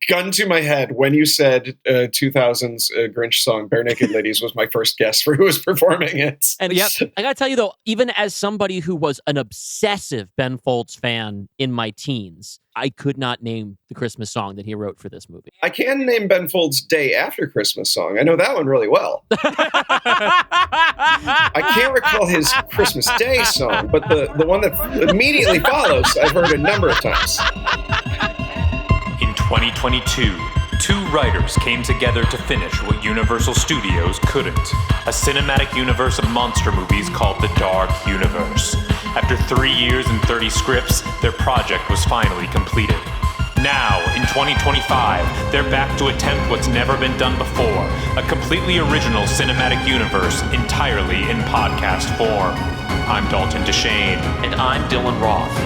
gun to my head, when you said 2000's Grinch song, Bare Naked Ladies was my first guess for who was performing it. And I gotta tell you though, even as somebody who was an obsessive Ben Folds fan in my teens, I could not name the Christmas song that he wrote for this movie. I can name Ben Folds' Day After Christmas song. I know that one really well. I can't recall his Christmas Day song, but the one that immediately follows, I've heard a number of times. In 2022, two writers came together to finish what Universal Studios couldn't. A cinematic universe of monster movies called the Dark Universe. After 3 years and 30 scripts, their project was finally completed. Now, in 2025, they're back to attempt what's never been done before, a completely original cinematic universe entirely in podcast form. I'm Dalton DeShane. And I'm Dylan Roth.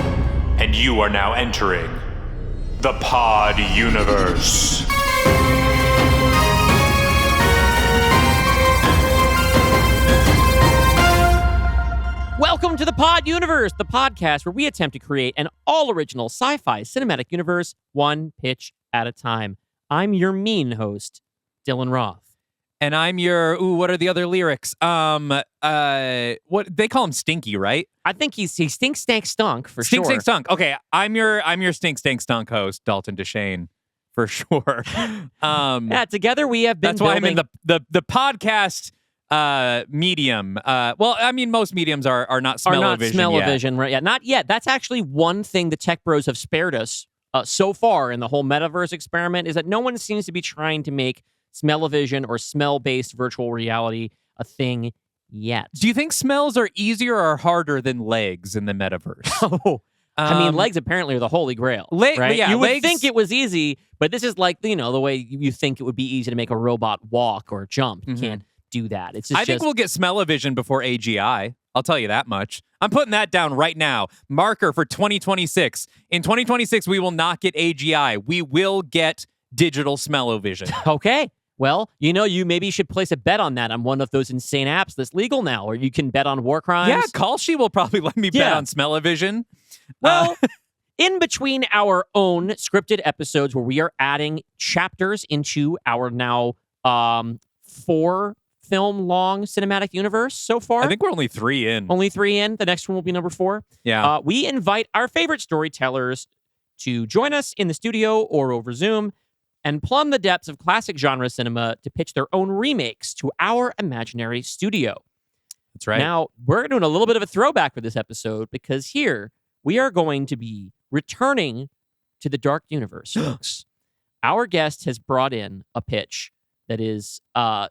And you are now entering the Pod Universe. Welcome to the Pod Universe, the podcast where we attempt to create an all-original sci-fi cinematic universe, one pitch at a time. I'm your mean host, Dylan Roth. And I'm your, what are the other lyrics? What they call him Stinky, right? I think he stinks, stank, stunk for Stink, sure. stink, stunk. Okay, I'm your stink, stank, stunk host, Dalton DeShane, for sure. Yeah, together we have been That's why building... I'm in the podcast medium. Well, I mean, most mediums are not smell-o-vision smell-o-vision, right? Yeah, not yet. That's actually one thing the tech bros have spared us so far in the whole metaverse experiment, is that no one seems to be trying to make smell-o-vision or smell-based virtual reality a thing yet. Do you think smells are easier or harder than legs in the metaverse? I mean, legs apparently are the holy grail, right? Yeah, you would legs... think it was easy, but this is like, the way you think it would be easy to make a robot walk or jump. You can't do that. It's just, I think we'll get smell-o-vision before AGI. I'll tell you that much. I'm putting that down right now. Marker for 2026. In 2026, we will not get AGI. We will get digital smell-o-vision. Okay. Well, you maybe should place a bet on that on one of those insane apps that's legal now, or you can bet on war crimes. Yeah, Kalshi will probably let me bet on smell-o-vision. Well, in between our own scripted episodes where we are adding chapters into our now 4 film-long cinematic universe so far. I think we're only 3 in. Only 3 in. The next one will be number 4. Yeah. We invite our favorite storytellers to join us in the studio or over Zoom and plumb the depths of classic genre cinema to pitch their own remakes to our imaginary studio. That's right. Now, we're doing a little bit of a throwback for this episode because here we are going to be returning to the Dark Universe, folks. Our guest has brought in a pitch that is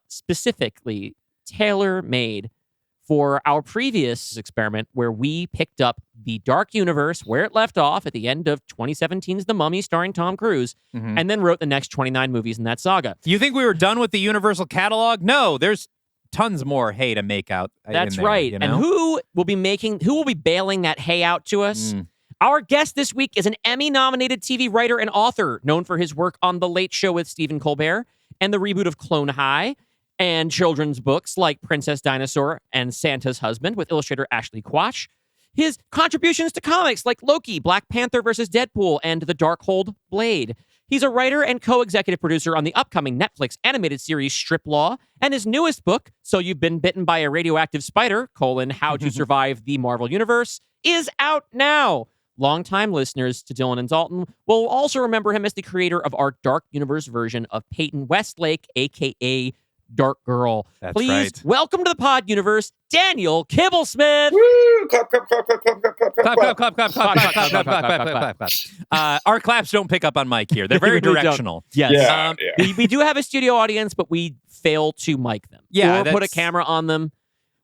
specifically tailor-made for our previous experiment where we picked up the Dark Universe where it left off at the end of 2017's The Mummy starring Tom Cruise, and then wrote the next 29 movies in that saga. You think we were done with the Universal catalog? No, there's tons more hay to make out. That's there, right. And who will be bailing that hay out to us? Our guest this week is an Emmy-nominated TV writer and author known for his work on The Late Show with Stephen Colbert and the reboot of Clone High, and children's books like Princess Dinosaur and Santa's Husband with illustrator Ashley Quash. His contributions to comics like Loki, Black Panther vs. Deadpool, and The Darkhold Blade. He's a writer and co-executive producer on the upcoming Netflix animated series Strip Law, and his newest book, So You've Been Bitten by a Radioactive Spider, How to Survive the Marvel Universe, is out now. Longtime listeners to Dylan and Dalton will also remember him as the creator of our Dark Universe version of Peyton Westlake, a.k.a. Dark Girl. That's Please right. welcome to the Pod Universe, Daniel Kibblesmith. Woo! Clap, clap, clap, clap, clap, clap, clap, Clap, clap. clap, clap, clap, clap, clap, clap, clap, clap, clap, clap. Our claps don't pick up on mic here. They're very really directional. Yes. Yeah, We do have a studio audience, but we fail to mic them. Yeah, or put a that's- camera on them.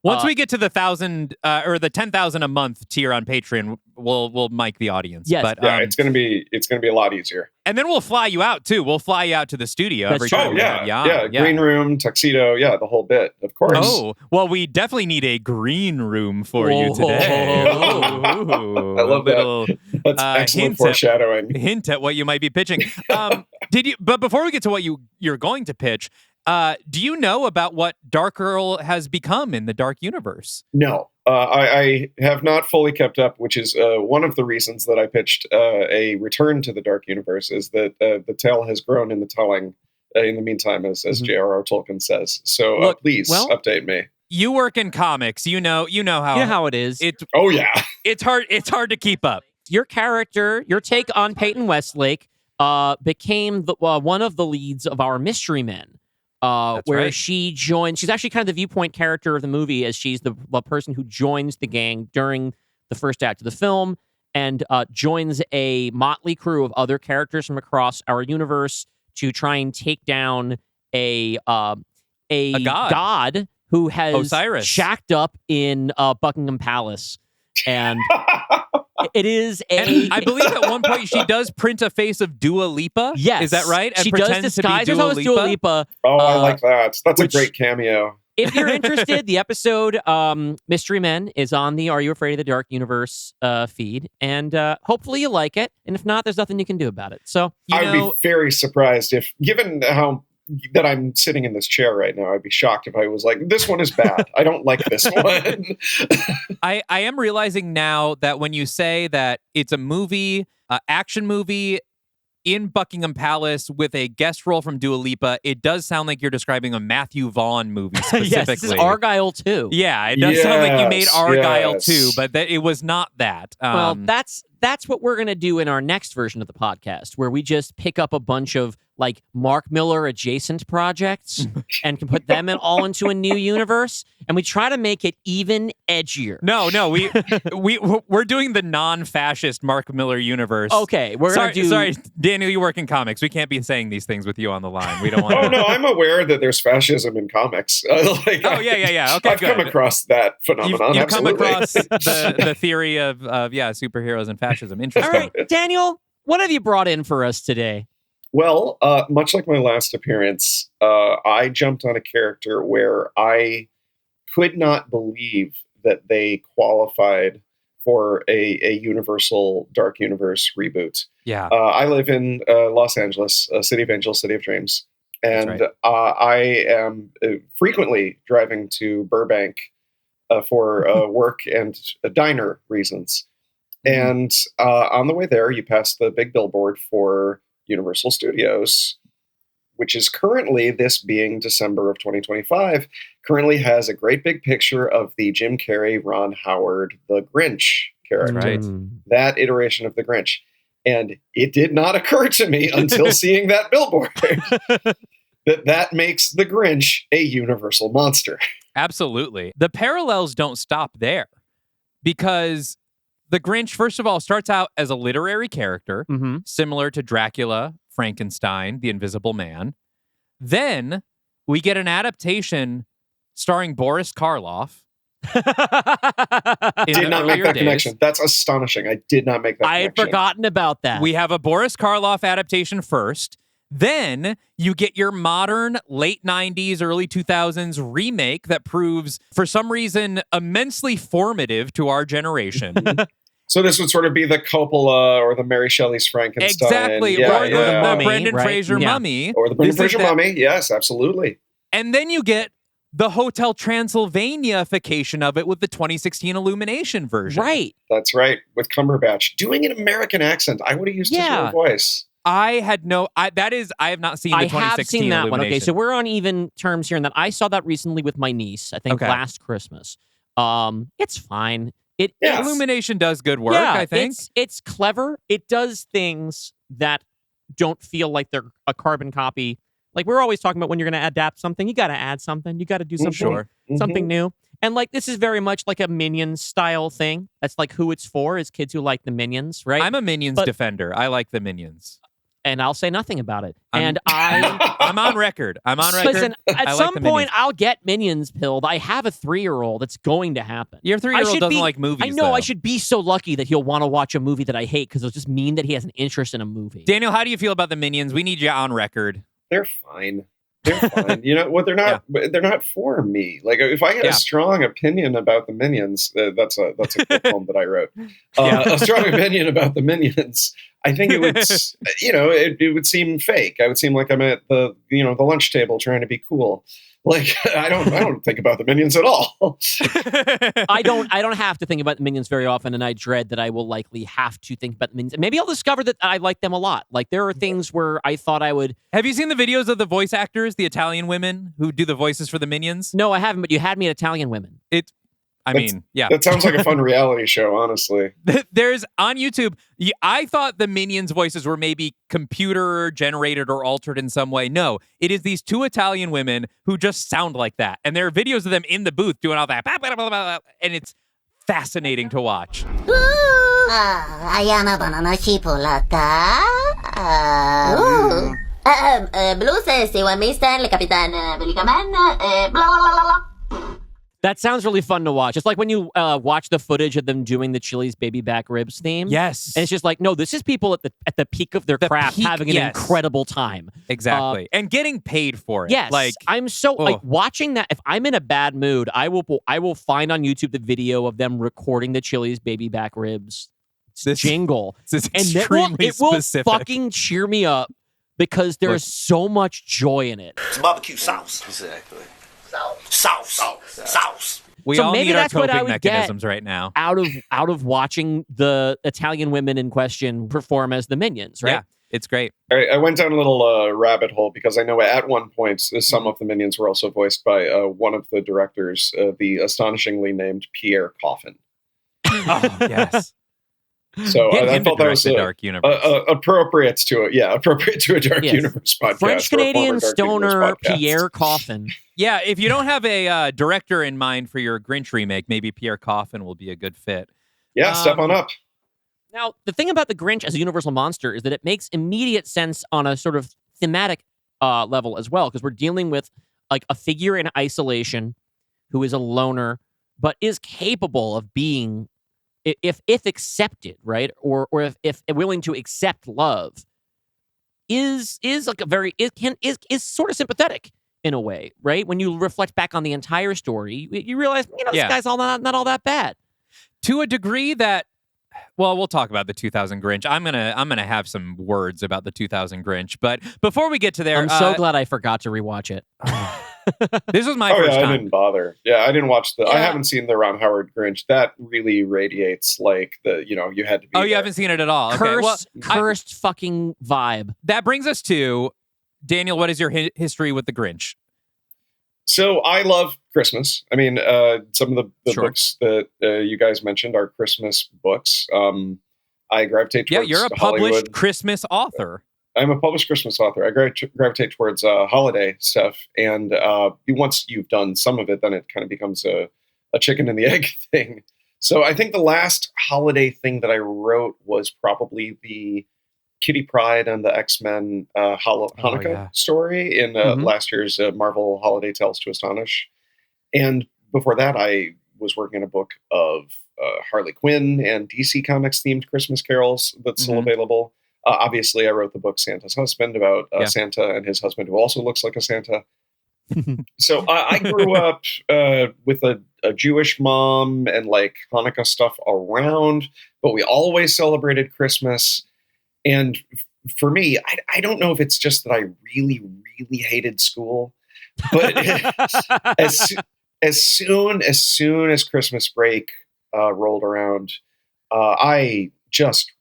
Once we get to the 1,000 or the 10,000 a month tier on Patreon, we'll mic the audience. Yes. But, Yeah, it's gonna be a lot easier. and then we'll fly you out too. We'll fly you out to the studio That's every true. time. Oh we have yeah, you yeah, on. green room, tuxedo, yeah, the whole bit, of course. Oh, well, we definitely need a green room for you today. Whoa. I love that. Little That's excellent hint at- foreshadowing. hint at what you might be pitching. But before we get to what you're going to pitch, Do you know about what Dark Earl has become in the Dark Universe? No, I have not fully kept up, which is one of the reasons that I pitched a return to the Dark Universe, is that the tale has grown in the telling in the meantime, as J.R.R. Tolkien says. So Look, please update me. You work in comics. You know how it is. Oh, yeah. It's hard to keep up. Your character, your take on Peyton Westlake, became one of the leads of our Mystery Men. Where right. she joined. She's actually kind of the viewpoint character of the movie, as she's the person who joins the gang during the first act of the film and joins a motley crew of other characters from across our universe to try and take down a god who has Osiris. shacked up in Buckingham Palace. And it is And I believe at one point she does print a face of Dua Lipa. Yes. Is that right? And she does pretends disguise to be herself as Dua Lipa. Oh, I like that. That's a which- great cameo. If you're interested, the episode Mystery Men is on the Are You Afraid of the Dark Universe feed. And hopefully you like it. And if not, there's nothing you can do about it. So, I would be very surprised if, given how that I'm sitting in this chair right now, I'd be shocked if I was like, this one is bad. I don't like this one. I am realizing now that when you say that it's a movie, action movie in Buckingham Palace with a guest role from Dua Lipa, it does sound like you're describing a Matthew Vaughn movie specifically. yes, this is Argyle 2. Yeah, it does sound like you made Argyle yes. 2, but it was not that. Well, that's what we're going to do in our next version of the podcast, where we just pick up a bunch of like Mark Miller adjacent projects and can put them all into a new universe, and we try to make it even edgier. No, we're doing the non-fascist Mark Miller universe. Okay, we're going to do... Sorry, Daniel, you work in comics. We can't be saying these things with you on the line. We don't want Oh, no, I'm aware that there's fascism in comics. Oh, yeah. Okay, I've come across that phenomenon. You've come absolutely. across the theory of superheroes and fascism. All Interesting. right, Daniel, what have you brought in for us today? Well, much like my last appearance, I jumped on a character where I could not believe that they qualified for a Universal Dark Universe reboot. Yeah. I live in Los Angeles, City of Angels, City of Dreams. And That's right. I am frequently driving to Burbank for work and diner reasons. And on the way there, you pass the big billboard for Universal Studios, which is currently, this being December of 2025, currently has a great big picture of the Jim Carrey, Ron Howard, the Grinch character. Right. That iteration of the Grinch. And it did not occur to me until seeing that billboard that makes the Grinch a universal monster. Absolutely. The parallels don't stop there, because the Grinch, first of all, starts out as a literary character, similar to Dracula, Frankenstein, the Invisible Man. Then we get an adaptation starring Boris Karloff. Did not make that connection. That's astonishing. I did not make that I had connection. forgotten about that. We have a Boris Karloff adaptation first. Then you get your modern late 90s, early 2000s remake that proves, for some reason, immensely formative to our generation. So this would sort of be the Coppola or the Mary Shelley's Frankenstein. Exactly. Yeah, or yeah. the Mummy, Brendan right? Fraser Yeah. Mummy. Or the Brendan This is Fraser that- Mummy. Yes, absolutely. And then you get the Hotel Transylvania-ification of it with the 2016 Illumination version. Right. That's right. With Cumberbatch doing an American accent. I would have used his real voice. I have not seen the 2016 I have seen that one. Okay, Illumination. so we're on even terms here in that I saw that recently with my niece, I think Okay. last Christmas. It's fine. Yes. Illumination does good work, yeah, I think. It's clever. It does things that don't feel like they're a carbon copy. Like we're always talking about when you're going to adapt something, you got to add something. You got to do something, Sure. something new. And like this is very much like a Minions style thing. That's like who it's for, is kids who like the Minions, right? I'm a Minions defender. I like the Minions. And I'll say nothing about it. I'm on record. Listen, at I like some the point, Minions. I'll get Minions pilled. I have a 3-year-old. It's going to happen. Your 3-year-old should doesn't be- like movies, I know. though. I should be so lucky that he'll want to watch a movie that I hate because it'll just mean that he has an interest in a movie. Daniel, how do you feel about the Minions? We need you on record. They're fine. They're fine. You know what? They're not. They're not for me. Like if I had a strong opinion about the Minions, that's a good poem that I wrote. A strong opinion about the Minions. I think it would, it would seem fake. I would seem like I'm at the lunch table trying to be cool. Like I don't think about the Minions at all. I don't have to think about the Minions very often, and I dread that I will likely have to think about the Minions. Maybe I'll discover that I like them a lot. Like there are things where I thought I would. Have you seen the videos of the voice actors, the Italian women who do the voices for the Minions? No, I haven't. But you had me at Italian women. That sounds like a fun reality show, honestly. There's on YouTube, I thought the Minions' voices were maybe computer generated or altered in some way. No, it is these two Italian women who just sound like that. And there are videos of them in the booth doing all that. And it's fascinating to watch. Ayana banana chipolata. Blue says they want me Stanley Capitan Belicaman. Blah, blah, blah, blah. That sounds really fun to watch. It's like when you watch the footage of them doing the Chili's baby back ribs theme. Yes. And it's just like, no, this is people at the peak of their craft having an incredible time. Exactly. And getting paid for it. Yes. Like I'm so like watching that. If I'm in a bad mood, I will find on YouTube the video of them recording the Chili's baby back ribs jingle. This is and extremely it will specific. fucking cheer me up because there is so much joy in it. It's barbecue sauce. Exactly. Sauce. We so all maybe need our that's what I coping would mechanisms get right now. Out of watching the Italian women in question perform as the Minions, right? Yeah, it's great. I went down a little rabbit hole because I know at one point some of the Minions were also voiced by one of the directors, the astonishingly named Pierre Coffin. Oh, yes. So I thought that was Dark Universe. appropriate to a Dark Universe podcast. French Canadian stoner Pierre Coffin. Yeah, if you don't have a director in mind for your Grinch remake, maybe Pierre Coffin will be a good fit. Yeah, step on up. Now, the thing about the Grinch as a universal monster is that it makes immediate sense on a sort of thematic level as well, because we're dealing with like a figure in isolation who is a loner, but is capable of being, if accepted, right, or if willing to accept love, is like is sort of sympathetic in a way, right? When you reflect back on the entire story, you realize this guy's not all that bad. To a degree that, well, we'll talk about the 2000 Grinch. I'm gonna have some words about the 2000 Grinch, but before we get to there, I'm so glad I forgot to rewatch it. This was my first time. I didn't bother. Yeah, I didn't watch I haven't seen the Ron Howard Grinch. That really radiates like you had to be. Oh, you haven't seen it at all. Okay. Cursed fucking vibe. That brings us to Daniel. What is your history with the Grinch? So I love Christmas. I mean, some of the books that you guys mentioned are Christmas books. I gravitate towards you're a published Christmas author. I'm a published Christmas author. I gravitate towards holiday stuff. And once you've done some of it, then it kind of becomes a chicken and the egg thing. So I think the last holiday thing that I wrote was probably the Kitty Pryde and the X-Men Hanukkah story in last year's Marvel Holiday Tales to Astonish. And before that, I was working on a book of Harley Quinn and DC Comics themed Christmas carols that's still available. Obviously, I wrote the book Santa's Husband about Santa and his husband who also looks like a Santa. So I grew up with a Jewish mom and like Hanukkah stuff around, but we always celebrated Christmas. And for me, I don't know if it's just that I really, really hated school, but as soon as Christmas break rolled around, I just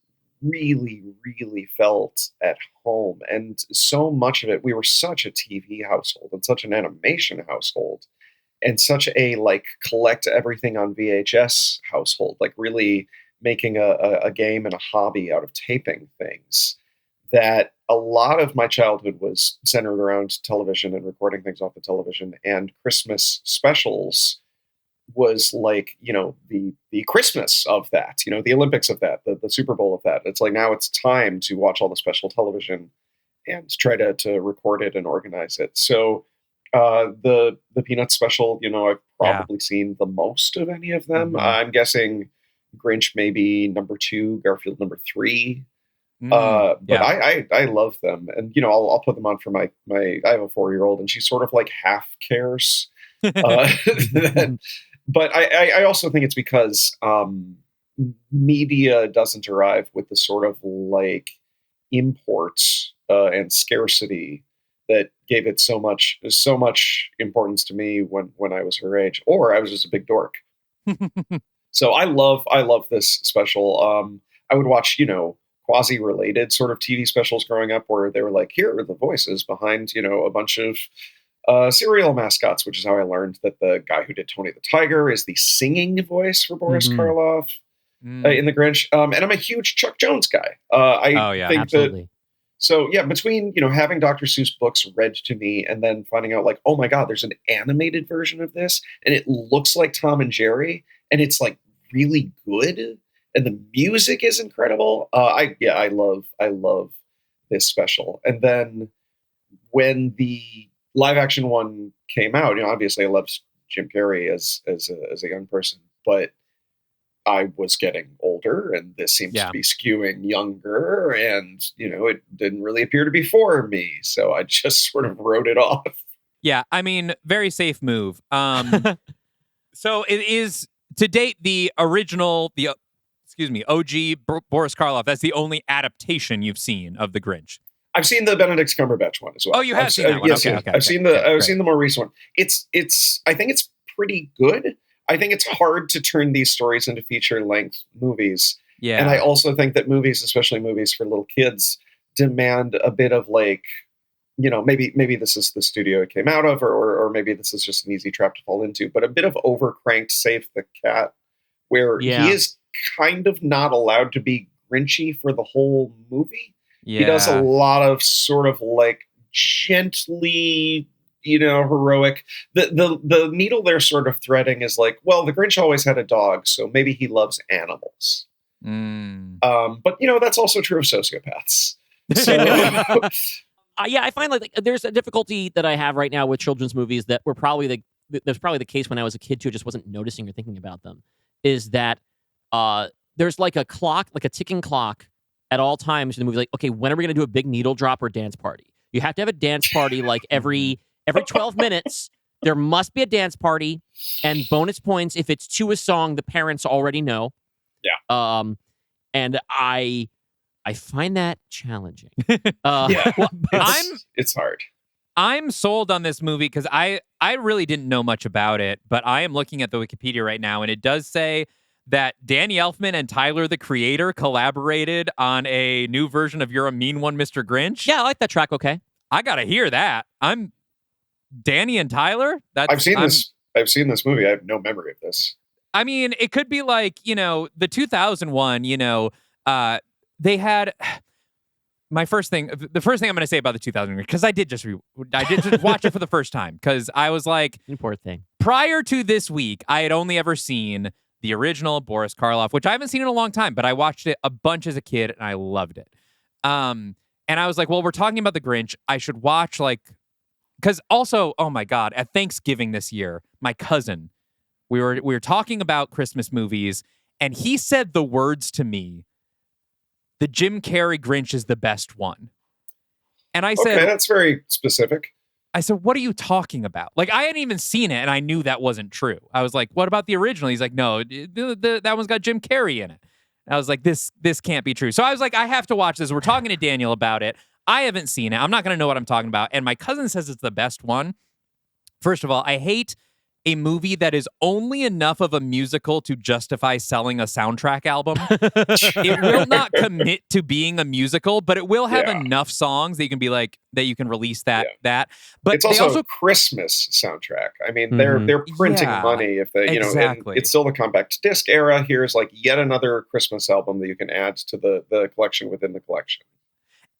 really, really felt at home. And so much of it, we were such a TV household and such an animation household and such a like collect everything on VHS household, like really making a game and a hobby out of taping things, that a lot of my childhood was centered around television and recording things off the television, and Christmas specials was like, the Christmas of that, the Olympics of that, the Super Bowl of that. It's like, now it's time to watch all the special television and try to record it and organize it. So the Peanuts special, I've probably seen the most of any of them. I'm guessing Grinch maybe number 2, Garfield number 3. But I love them, and I'll put them on for my I have a 4-year-old, and she sort of like half cares. But I also think it's because media doesn't arrive with the sort of like imports and scarcity that gave it so much importance to me when I was her age, or I was just a big dork. So I love this special. I would watch, quasi-related sort of TV specials growing up where they were like, here are the voices behind, a bunch of cereal mascots, which is how I learned that the guy who did Tony the Tiger is the singing voice for Boris Karloff in The Grinch. And I'm a huge Chuck Jones guy. I think absolutely. that. So yeah, between, having Dr. Seuss books read to me and then finding out like, oh my God, there's an animated version of this and it looks like Tom and Jerry and it's like really good and the music is incredible. I love this special. And then when the live action one came out, obviously I loved Jim Carrey as a young person, but I was getting older and this seems to be skewing younger and, it didn't really appear to be for me. So I just sort of wrote it off. Yeah. I mean, very safe move. So it is to date the original, OG Boris Karloff. That's the only adaptation you've seen of The Grinch. I've seen the Benedict Cumberbatch one as well. Oh, you have seen that one? Yes, Okay. I've seen the more recent one. I think it's pretty good. I think it's hard to turn these stories into feature-length movies. Yeah. And I also think that movies, especially movies for little kids, demand a bit of like, maybe this is the studio it came out of, or maybe this is just an easy trap to fall into, but a bit of over-cranked Save the Cat, where he is kind of not allowed to be Grinchy for the whole movie. Yeah. He does a lot of sort of like gently, heroic. The needle they're sort of threading is like, well, the Grinch always had a dog, so maybe he loves animals. But that's also true of sociopaths. So, I find like there's a difficulty that I have right now with children's movies that were probably that's probably the case when I was a kid too, just wasn't noticing or thinking about them. Is that there's like a clock, like a ticking clock at all times in the movie. Like, okay, when are we going to do a big needle drop or dance party? You have to have a dance party like every 12 minutes. There must be a dance party and bonus points if it's to a song the parents already know. Yeah. And I find that challenging. Well, it's hard. I'm sold on this movie because I really didn't know much about it, but I am looking at the Wikipedia right now, and it does say that Danny Elfman and Tyler, the Creator, collaborated on a new version of You're a Mean One, Mr. Grinch. Yeah, I like that track. Okay. I got to hear that. I'm Danny and Tyler. I've seen this movie. I have no memory of this. I mean, it could be like, the 2001, they had the first thing I'm going to say about the 2000, because I did just watch it for the first time because I was like, poor thing. Prior Prior to this week, I had only ever seen the original Boris Karloff, which I haven't seen in a long time, but I watched it a bunch as a kid and I loved it. And I was like, well, we're talking about the Grinch. I should watch because also, oh my God, at Thanksgiving this year, my cousin, we were talking about Christmas movies and he said the words to me, the Jim Carrey Grinch is the best one. And I said, okay, that's very specific. I said, what are you talking about? Like, I hadn't even seen it, and I knew that wasn't true. I was like, what about the original? He's like, no, that one's got Jim Carrey in it. And I was like, this can't be true. So I was like, I have to watch this. We're talking to Daniel about it. I haven't seen it. I'm not going to know what I'm talking about. And my cousin says it's the best one. First of all, I hate a movie that is only enough of a musical to justify selling a soundtrack album. It will not commit to being a musical, but it will have enough songs that you can be like, that you can release that. But it's also a Christmas soundtrack. I mean, they're printing money if they, exactly. And it's still the compact disc era. Here's like yet another Christmas album that you can add to the collection within the collection.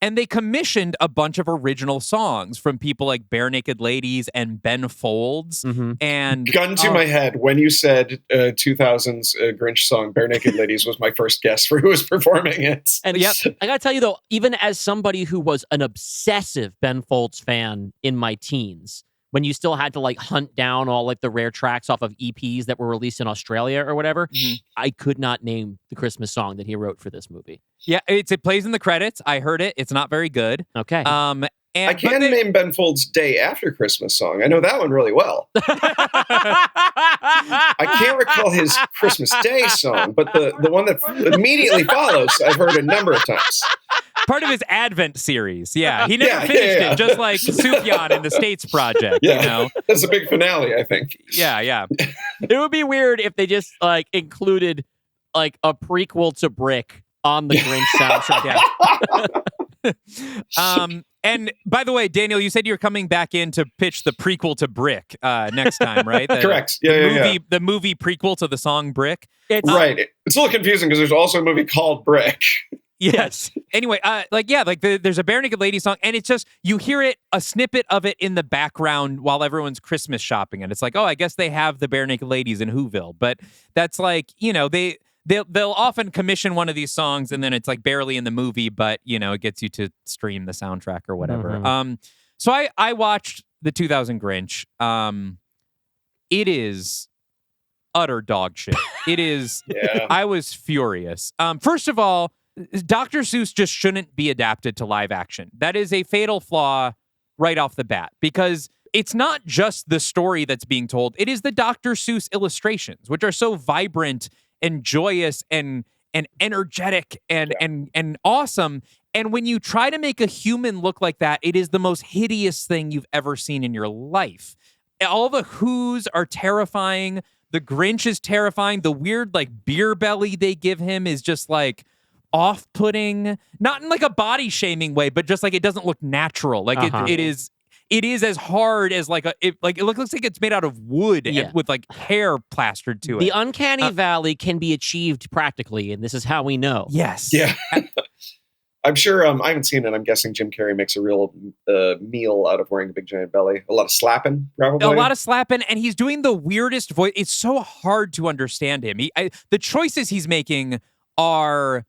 And they commissioned a bunch of original songs from people like Bare Naked Ladies and Ben Folds. Mm-hmm. And gun to my head when you said 2000's Grinch song Bare Naked Ladies was my first guess for who was performing it. And I gotta tell you though, even as somebody who was an obsessive Ben Folds fan in my teens, when you still had to like hunt down all like the rare tracks off of EPs that were released in Australia or whatever, I could not name the Christmas song that he wrote for this movie. Yeah, it plays in the credits. I heard it. It's not very good. Okay. I can name Ben Folds' Day After Christmas song. I know that one really well. I can't recall his Christmas Day song, but the one that immediately follows, I've heard a number of times. Part of his Advent series. Yeah. He never finished it, just like Sufjan in the States Project, you know? That's a big finale, I think. Yeah. It would be weird if they just like included like a prequel to Brick on the Grinch soundtrack. And by the way, Daniel, you said you're coming back in to pitch the prequel to Brick next time, right? Correct. The movie prequel to the song Brick. Right. It's a little confusing because there's also a movie called Brick. Yes. Anyway, there's a Bare Naked Lady song, and it's just, you hear it, a snippet of it in the background while everyone's Christmas shopping, and it's like, oh, I guess they have the Bare Naked Ladies in Whoville, but that's like, you know, They'll often commission one of these songs and then it's like barely in the movie, but you know, it gets you to stream the soundtrack or whatever. Mm-hmm. So I watched the 2000 Grinch. It is utter dog shit. It is. Yeah. I was furious. First of all, Dr. Seuss just shouldn't be adapted to live action. That is a fatal flaw right off the bat, because it's not just the story that's being told. It is the Dr. Seuss illustrations, which are so vibrant and joyous and energetic and awesome. And when you try to make a human look like that, it is the most hideous thing you've ever seen in your life. All the Whos are terrifying. The Grinch is terrifying. The weird like beer belly they give him is just like off-putting, not in like a body shaming way, but just like it doesn't look natural. Like it is as hard as like it looks like it's made out of wood and with like hair plastered to it. The uncanny valley can be achieved practically, and this is how we know. Yes. Yeah. I'm sure, I haven't seen it. I'm guessing Jim Carrey makes a real meal out of wearing a big giant belly. A lot of slapping, probably. A lot of slapping, and he's doing the weirdest voice. It's so hard to understand him. The choices he's making are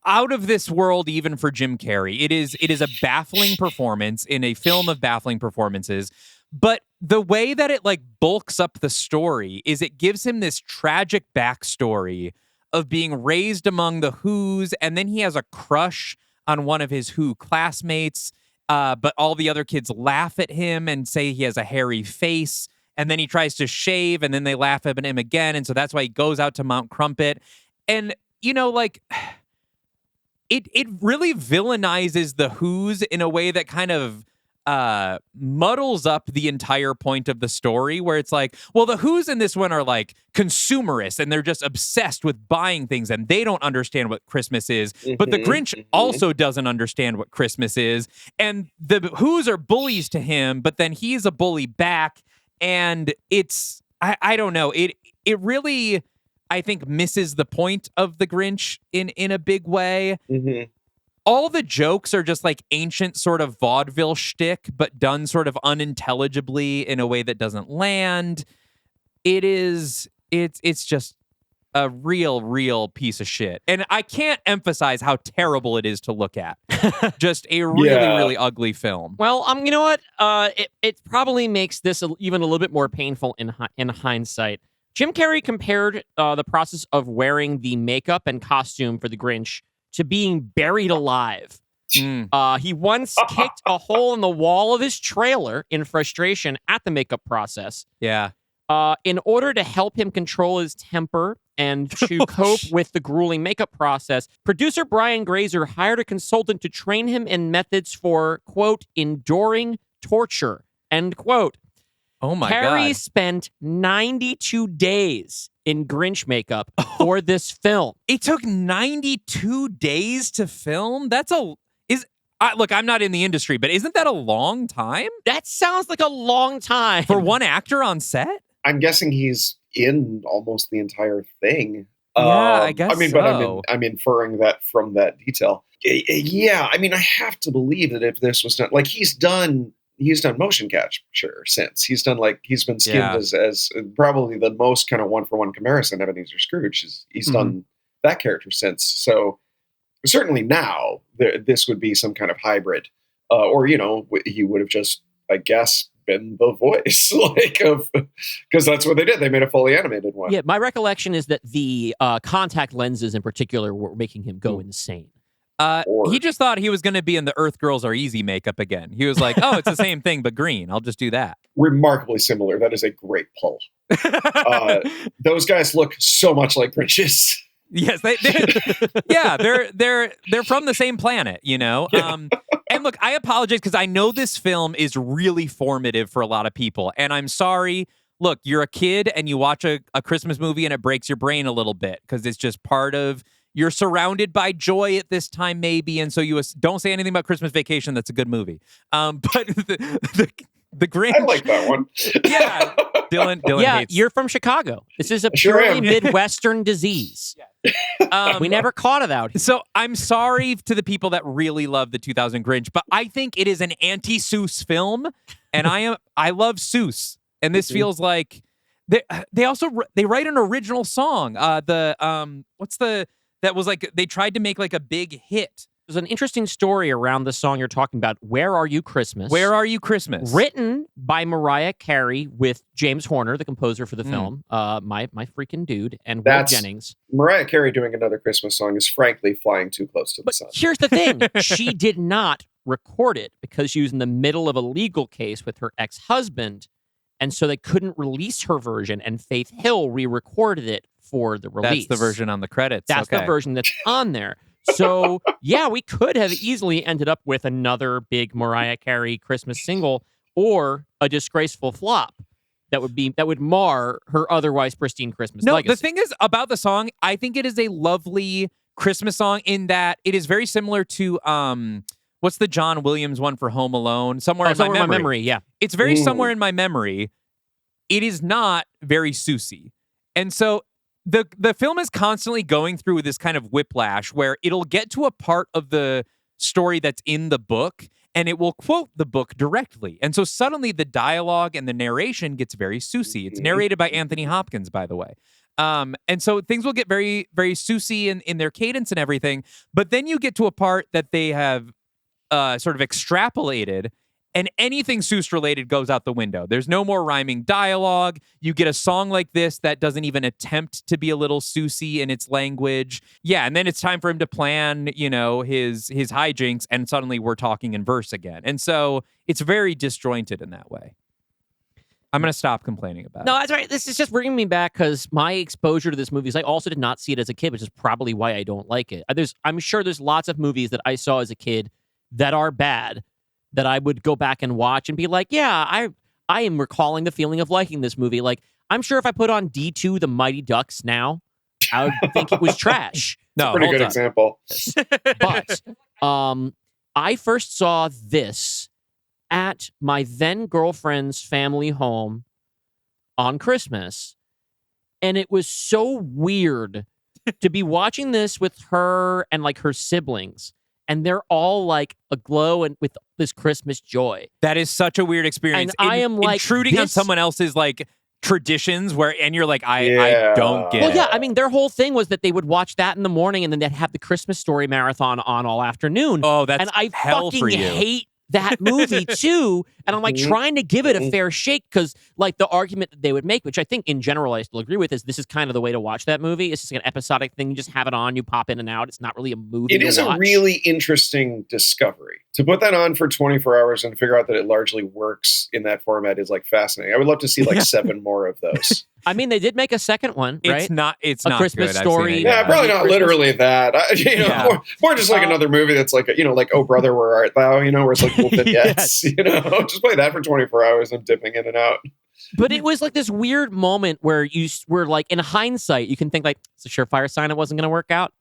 out of this world, even for Jim Carrey. It is a baffling performance in a film of baffling performances. But the way that it like bulks up the story is it gives him this tragic backstory of being raised among the Whos, and then he has a crush on one of his Who classmates, but all the other kids laugh at him and say he has a hairy face, and then he tries to shave, and then they laugh at him again, and so that's why he goes out to Mount Crumpet. And, you know, like... It really villainizes the Whos in a way that kind of muddles up the entire point of the story, where it's like, well, the Whos in this one are like consumerists and they're just obsessed with buying things and they don't understand what Christmas is. But the Grinch also doesn't understand what Christmas is. And the Whos are bullies to him, but then he's a bully back. And it's, I don't know. It really... I think misses the point of the Grinch in a big way. Mm-hmm. All the jokes are just like ancient sort of vaudeville shtick, but done sort of unintelligibly in a way that doesn't land. It's just a real piece of shit. And I can't emphasize how terrible it is to look at. Just a really ugly film. Well, you know what? It probably makes this even a little bit more painful in hindsight. Jim Carrey compared the process of wearing the makeup and costume for the Grinch to being buried alive. He once kicked a hole in the wall of his trailer in frustration at the makeup process. Yeah. In order to help him control his temper and to cope with the grueling makeup process, producer Brian Grazer hired a consultant to train him in methods for, quote, enduring torture, end quote. Oh my Carrey God. spent 92 days in Grinch makeup for this film. It took 92 days to film? Look, I'm not in the industry, but isn't that a long time? That sounds like a long time. For one actor on set? I'm guessing he's in almost the entire thing. Yeah, I guess but I'm inferring that from that detail. Yeah, I mean, I have to believe that if this was done, like he's done motion capture since. He's been skimmed as probably the most kind of one-for-one comparison Ebenezer Scrooge. He's done that character since. So certainly now this would be some kind of hybrid, or he would have just, I guess, been the voice, because that's what they did. They made a fully animated one. Yeah, my recollection is that the contact lenses in particular were making him go insane. He just thought he was going to be in the Earth Girls Are Easy makeup again. He was like, oh, it's the same thing, but green. I'll just do that. Remarkably similar. That is a great pull. Those guys look so much like Grinches. Yes, they're from the same planet, you know? Yeah. And look, I apologize because I know this film is really formative for a lot of people. And I'm sorry. Look, you're a kid and you watch a Christmas movie and it breaks your brain a little bit because it's just part of, you're surrounded by joy at this time maybe. And so you don't say anything about Christmas Vacation. That's a good movie. But the Grinch. I like that one. Yeah. Dylan yeah, hates. you're from Chicago. This is a Sure purely am. Midwestern disease. We never caught it out here. So I'm sorry to the people that really love the 2000 Grinch, but I think it is an anti-Seuss film, and I love Seuss, and this feels like they write an original song. That was like they tried to make like a big hit. There's an interesting story around the song you're talking about. Where Are You Christmas? Where Are You Christmas? Written by Mariah Carey with James Horner, the composer for the film, my freaking dude, and Will Jennings. Mariah Carey doing another Christmas song is frankly flying too close to the But sun. here's the thing. She did not record it because she was in the middle of a legal case with her ex-husband, and so they couldn't release her version, and Faith Hill re-recorded it for the release. That's the version on the credits. That's the version that's on there. So, yeah, we could have easily ended up with another big Mariah Carey Christmas single or a disgraceful flop that would mar her otherwise pristine Christmas legacy. The thing is about the song, I think it is a lovely Christmas song in that it is very similar to what's the John Williams one for Home Alone? Somewhere in my memory. Yeah. It's very somewhere in my memory. It is not very Susie. And so the film is constantly going through this kind of whiplash where it'll get to a part of the story that's in the book and it will quote the book directly. And so suddenly the dialogue and the narration gets very Susie. It's narrated by Anthony Hopkins, by the way. And so things will get very, very Susie in their cadence and everything. But then you get to a part that they have sort of extrapolated, and anything Seuss related goes out the window. There's no more rhyming dialogue. You get a song like this that doesn't even attempt to be a little Seussy in its language. Yeah, and then it's time for him to plan, his hijinks, and suddenly we're talking in verse again. And so it's very disjointed in that way. I'm going to stop complaining about it. No, that's right. This is just bringing me back because my exposure to this movie is I also did not see it as a kid, which is probably why I don't like it. I'm sure there's lots of movies that I saw as a kid that are bad that I would go back and watch and be like, yeah, I am recalling the feeling of liking this movie. Like, I'm sure if I put on D2 The Mighty Ducks now, I would think it was trash. No, pretty good example. But I first saw this at my then girlfriend's family home on Christmas, and it was so weird to be watching this with her and like her siblings. And they're all like aglow and with this Christmas joy. That is such a weird experience. And I am like intruding on someone else's like traditions and you're like, I don't get it. Well, yeah, I mean, their whole thing was that they would watch that in the morning and then they'd have the Christmas Story marathon on all afternoon. Oh, that's and I hell fucking for you. hate that movie too. And I'm like trying to give it a fair shake because like the argument that they would make, which I think in general I still agree with, is this is kind of the way to watch that movie. It's just an episodic thing. You just have it on, you pop in and out. It's not really a movie. It is a really interesting discovery. To put that on for 24 hours and figure out that it largely works in that format is like fascinating. I would love to see like 7 more of those. I mean, they did make a second one, right? It's a not Christmas good. Story. Yeah, probably not literally that. More just like another movie that's like, like Oh Brother, Where Art Thou? Where it's like little vignettes. Just play that for 24 hours and dipping in and out. But it was like this weird moment where you were like, in hindsight, you can think like, it's a surefire sign it wasn't going to work out.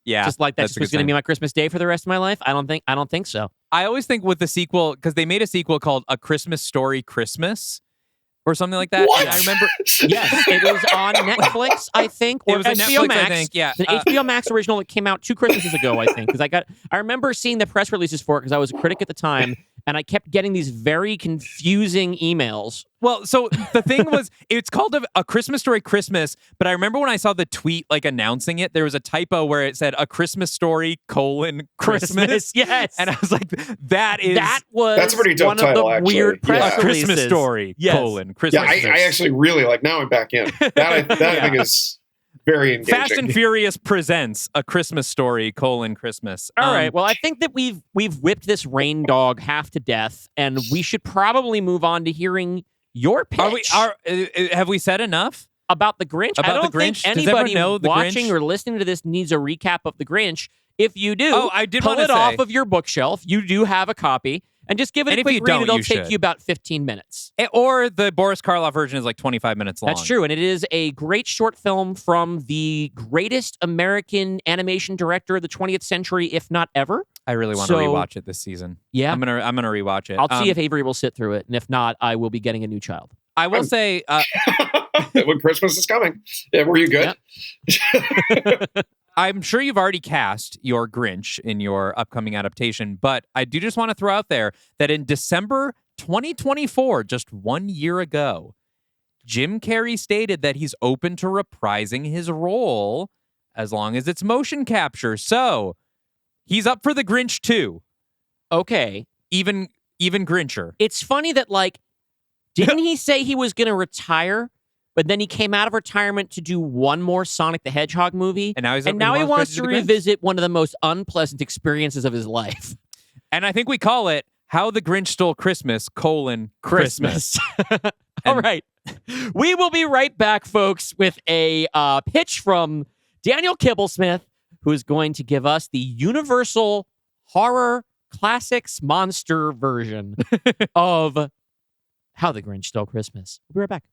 Yeah, just like that was going to be my Christmas Day for the rest of my life. I don't think so. I always think with the sequel, because they made a sequel called A Christmas Story Christmas or something like that. What? I remember. Yes, it was on Netflix, I think, or it was on HBO Netflix, Max. I think. Yeah, it's an HBO Max original that came out 2 Christmases ago, I think. Because I remember seeing the press releases for it because I was a critic at the time, and I kept getting these very confusing emails. Well, so the thing was, it's called a Christmas Story Christmas, but I remember when I saw the tweet like announcing it, there was a typo where it said A Christmas Story : Christmas. Yes. And I was like, that's a pretty dope one title, of the weird press A releases. Christmas Story : Christmas. Yeah, I actually really like, now I'm back in. That I think is very engaging. Fast and Furious presents A Christmas Story, Christmas. All right. Well, I think that we've whipped this rain dog half to death, and we should probably move on to hearing your pitch. Have we said enough? About the Grinch? About I don't the Grinch? think Does everyone anybody know the watching Grinch? or listening to this needs a recap of the Grinch. If you do, I did pull wanna it say- off of your bookshelf. You do have a copy. And just give it And a if quick you read. don't, It'll you take should. you about 15 minutes. Or the Boris Karloff version is like 25 minutes long. That's true. And it is a great short film from the greatest American animation director of the 20th century, if not ever. I really want to So- rewatch it this season. Yeah. I'm gonna rewatch it. I'll see if Avery will sit through it. And if not, I will be getting a new child. I will say When Christmas is coming. Yeah, were you good? I'm sure you've already cast your Grinch in your upcoming adaptation, but I do just want to throw out there that in December 2024, just 1 year ago, Jim Carrey stated that he's open to reprising his role as long as it's motion capture. So he's up for the Grinch too. Okay. Even Grincher. It's funny that, like, didn't he say he was going to retire, but then he came out of retirement to do one more Sonic the Hedgehog movie? And now he's and now he wants to do the Grinch? revisit one of the most unpleasant experiences of his life. And I think we call it How the Grinch Stole Christmas, Christmas. All right. We will be right back, folks, with a pitch from Daniel Kibblesmith, who is going to give us the Universal Horror Classics Monster version of How the Grinch Stole Christmas. We'll be right back.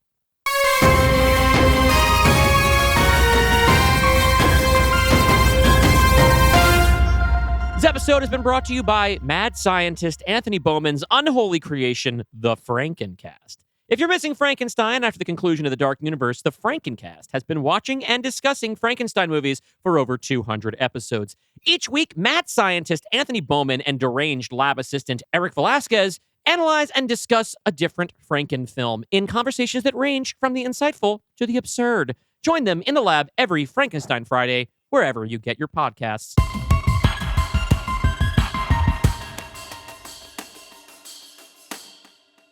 This episode has been brought to you by mad scientist Anthony Bowman's unholy creation, the Frankencast. If you're missing Frankenstein after the conclusion of the Dark Universe, the Frankencast has been watching and discussing Frankenstein movies for over 200 episodes. Each week, mad scientist Anthony Bowman and deranged lab assistant Eric Velasquez analyze and discuss a different Franken film in conversations that range from the insightful to the absurd. Join them in the lab every Frankenstein Friday, wherever you get your podcasts.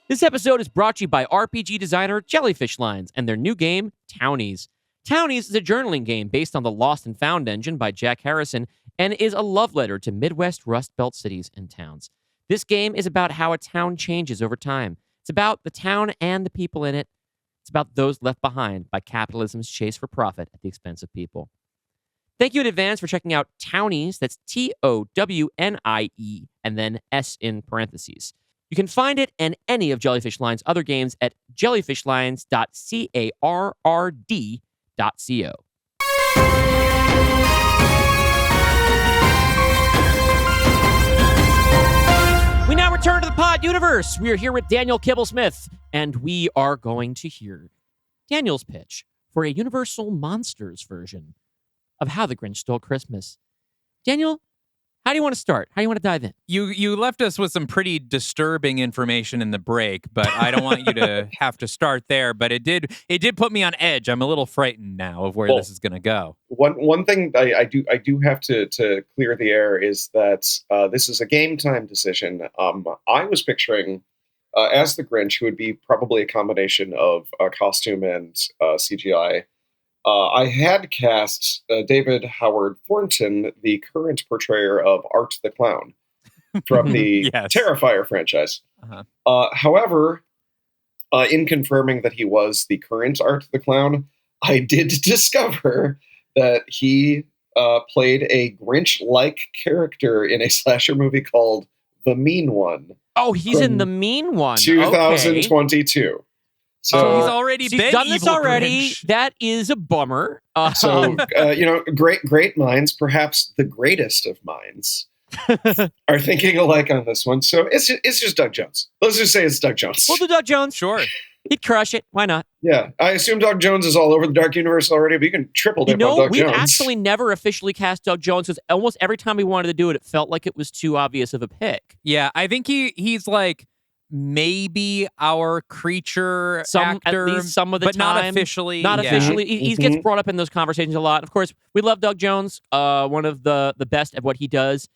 This episode is brought to you by RPG designer Jellyfish Lines and their new game, TOWNIES. TOWNIES is a journaling game based on the Lost and Found engine by Jack Harrison and is a love letter to Midwest Rust Belt cities and towns. This game is about how a town changes over time. It's about the town and the people in it. It's about those left behind by capitalism's chase for profit at the expense of people. Thank you in advance for checking out TOWNIES. That's TOWNIE and then S in parentheses. You can find it and any of Jellyfish Line's other games at jellyfishlines.carrd.co. We now return to the Pod Universe. We are here with Daniel Kibblesmith, and we are going to hear Daniel's pitch for a Universal Monsters version of How the Grinch Stole Christmas. Daniel, how do you want to start? How do you want to dive in? You left us with some pretty disturbing information in the break, but I don't want you to have to start there. But it did put me on edge. I'm a little frightened now of where this is going to go. One thing I do have to clear the air is that this is a game time decision. I was picturing as the Grinch, who would be probably a combination of costume and CGI. I had cast David Howard Thornton, the current portrayer of Art the Clown from the Yes. Terrifier franchise. Uh-huh. However, in confirming that he was the current Art the Clown, I did discover that he played a Grinch-like character in a slasher movie called The Mean One. Oh, he's in From The Mean One. 2022. So he's So, already He's been done this evil already. Grinch. That is a bummer. great minds, perhaps the greatest of minds, are thinking alike on this one. So it's just Doug Jones. Let's just say it's Doug Jones. We'll do Doug Jones. Sure. He'd crush it. Why not? Yeah, I assume Doug Jones is all over the Dark Universe already, but you can triple dip on Doug we've Jones. actually never officially cast Doug Jones because almost every time we wanted to do it, it felt like it was too obvious of a pick. Yeah, I think he's like maybe our creature actor, at least some of the but time. not officially. Not yeah. officially. He gets brought up in those conversations a lot. Of course, we love Doug Jones. One of the best at what he does.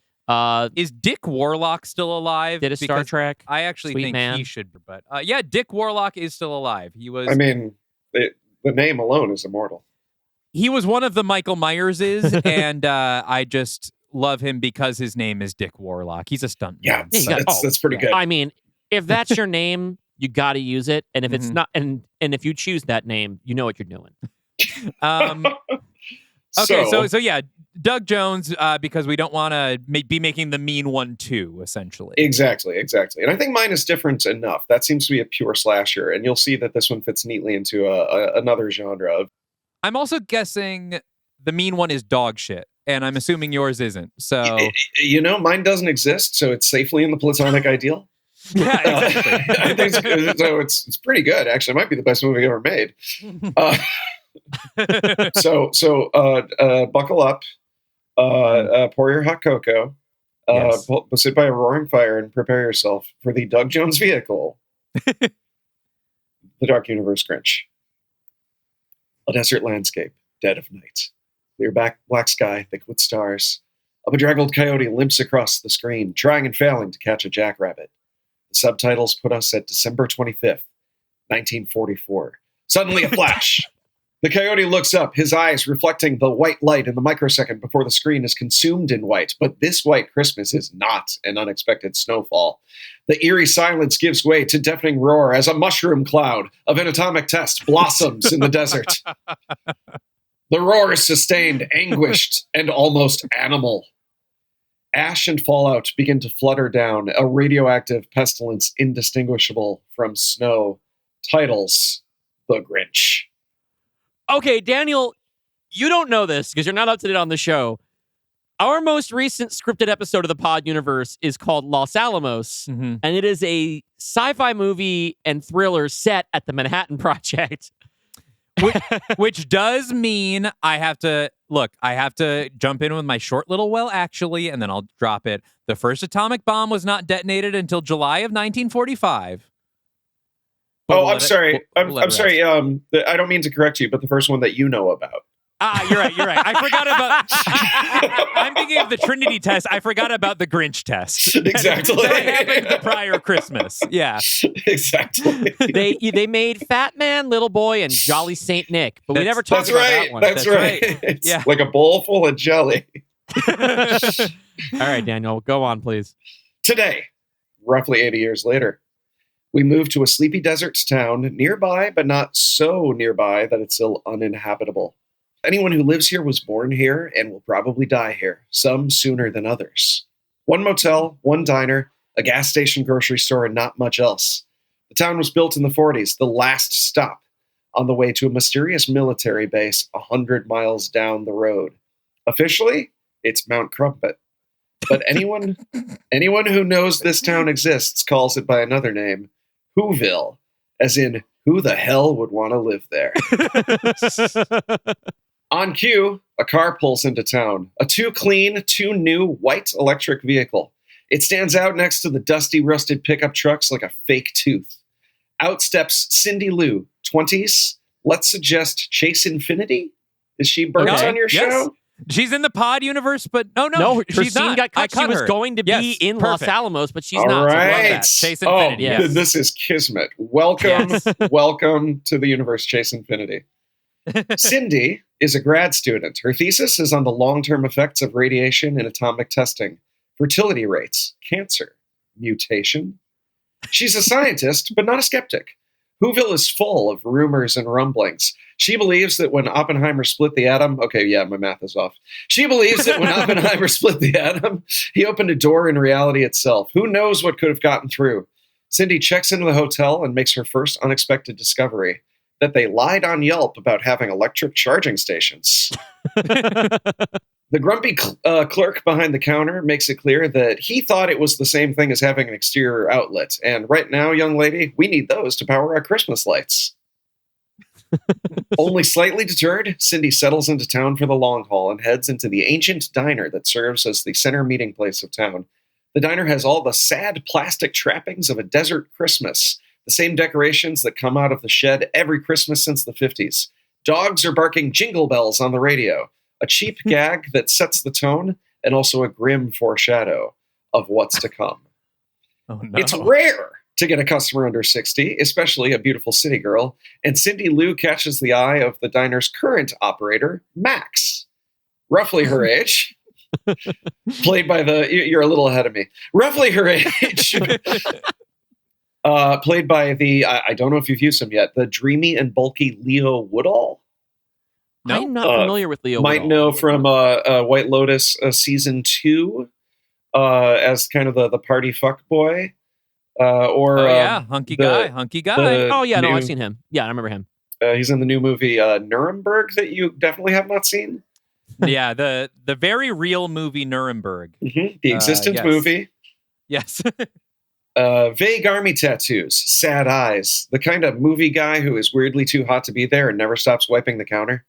Is Dick Warlock still alive? Did a Star Because Trek. I actually Sweet think man. he should. But yeah, Dick Warlock is still alive. He was. I mean, the name alone is immortal. He was one of the Michael Myerses, and I just love him because his name is Dick Warlock. He's a stuntman. Yeah, that's pretty good. I mean, if that's your name, you got to use it. And if it's not, and if you choose that name, you know what you're doing. Okay, so yeah, Doug Jones, because we don't want to be making the mean one too, essentially. Exactly. And I think mine is different enough. That seems to be a pure slasher, and you'll see that this one fits neatly into another genre. I'm also guessing the mean one is dog shit, and I'm assuming yours isn't. So mine doesn't exist, so it's safely in the platonic ideal. Yeah, exactly. I think it's pretty good. Actually, it might be the best movie ever made. So buckle up, pour your hot cocoa, sit by a roaring fire, and prepare yourself for the Doug Jones vehicle, the Dark Universe Grinch. A desert landscape, dead of night. Clear black sky, thick with stars. A bedraggled coyote limps across the screen, trying and failing to catch a jackrabbit. The subtitles put us at December 25th, 1944. Suddenly a flash. The coyote looks up, his eyes reflecting the white light in the microsecond before the screen is consumed in white. But this white Christmas is not an unexpected snowfall. The eerie silence gives way to deafening roar as a mushroom cloud of an atomic test blossoms in the desert. The roar is sustained, anguished, and almost animal. Ash and fallout begin to flutter down, a radioactive pestilence indistinguishable from snow. Titles, The Grinch. Okay, Daniel, you don't know this because you're not up to date on the show. Our most recent scripted episode of the Pod Universe is called Los Alamos, and it is a sci-fi movie and thriller set at the Manhattan Project. Which does mean I have to jump in with my short little well, actually, and then I'll drop it. The first atomic bomb was not detonated until July of 1945. I'm sorry. I'm sorry. I don't mean to correct you, but the first one that you know about. You're right. I forgot about... I'm thinking of the Trinity test. I forgot about the Grinch test. Exactly. That happened the prior Christmas. Yeah. Exactly. They made Fat Man, Little Boy, and Jolly Saint Nick, but we never talked about that one. That's right. It's yeah. like a bowl full of jelly. All right, Daniel, go on, please. Today, roughly 80 years later, we move to a sleepy desert town nearby, but not so nearby that it's still uninhabitable. Anyone who lives here was born here and will probably die here, some sooner than others. One motel, one diner, a gas station, grocery store, and not much else. The town was built in the 40s, the last stop on the way to a mysterious military base 100 miles down the road. Officially, it's Mount Crumpet. But anyone who knows this town exists calls it by another name, Whoville, as in, who the hell would want to live there? On cue, a car pulls into town. A too clean, too new white electric vehicle. It stands out next to the dusty, rusted pickup trucks like a fake tooth. Out steps Cindy Lou, 20s. Let's suggest Chase Infinity? Is she burnt on your show? She's in the Pod Universe, but no, her she's scene not. got cut. She was going to be in Los Alamos, but she's not. Right. So Chase Infinity. Yes. This is Kismet. Welcome to the universe, Chase Infinity. Cindy is a grad student. Her thesis is on the long-term effects of radiation and atomic testing, fertility rates, cancer, mutation. She's a scientist, but not a skeptic. Whoville is full of rumors and rumblings. She believes that when Oppenheimer split the atom... Okay, yeah, my math is off. She believes that when Oppenheimer split the atom, he opened a door in reality itself. Who knows what could have gotten through? Cindy checks into the hotel and makes her first unexpected discovery, that they lied on Yelp about having electric charging stations. The grumpy clerk behind the counter makes it clear that he thought it was the same thing as having an exterior outlet. And right now, young lady, we need those to power our Christmas lights. Only slightly deterred, Cindy settles into town for the long haul and heads into the ancient diner that serves as the center meeting place of town. The diner has all the sad plastic trappings of a desert Christmas, the same decorations that come out of the shed every Christmas since the 50s. Dogs are barking jingle bells on the radio, a cheap gag that sets the tone, and also a grim foreshadow of what's to come. Oh, no. It's rare to get a customer under 60, especially a beautiful city girl, and Cindy Lou catches the eye of the diner's current operator, Max, roughly her age, played by you're a little ahead of me, roughly her age, played by I don't know if you've used him yet, the dreamy and bulky Leo Woodall. No? I'm not familiar with Leo Might Woodall. know from White Lotus season 2 as kind of the party fuck boy. Hunky guy. I've seen him. Yeah, I remember him. He's in the new movie Nuremberg that you definitely have not seen. Yeah, the very real movie Nuremberg. Mm-hmm. The existent yes. movie. Yes. Vague army tattoos, sad eyes, the kind of movie guy who is weirdly too hot to be there and never stops wiping the counter.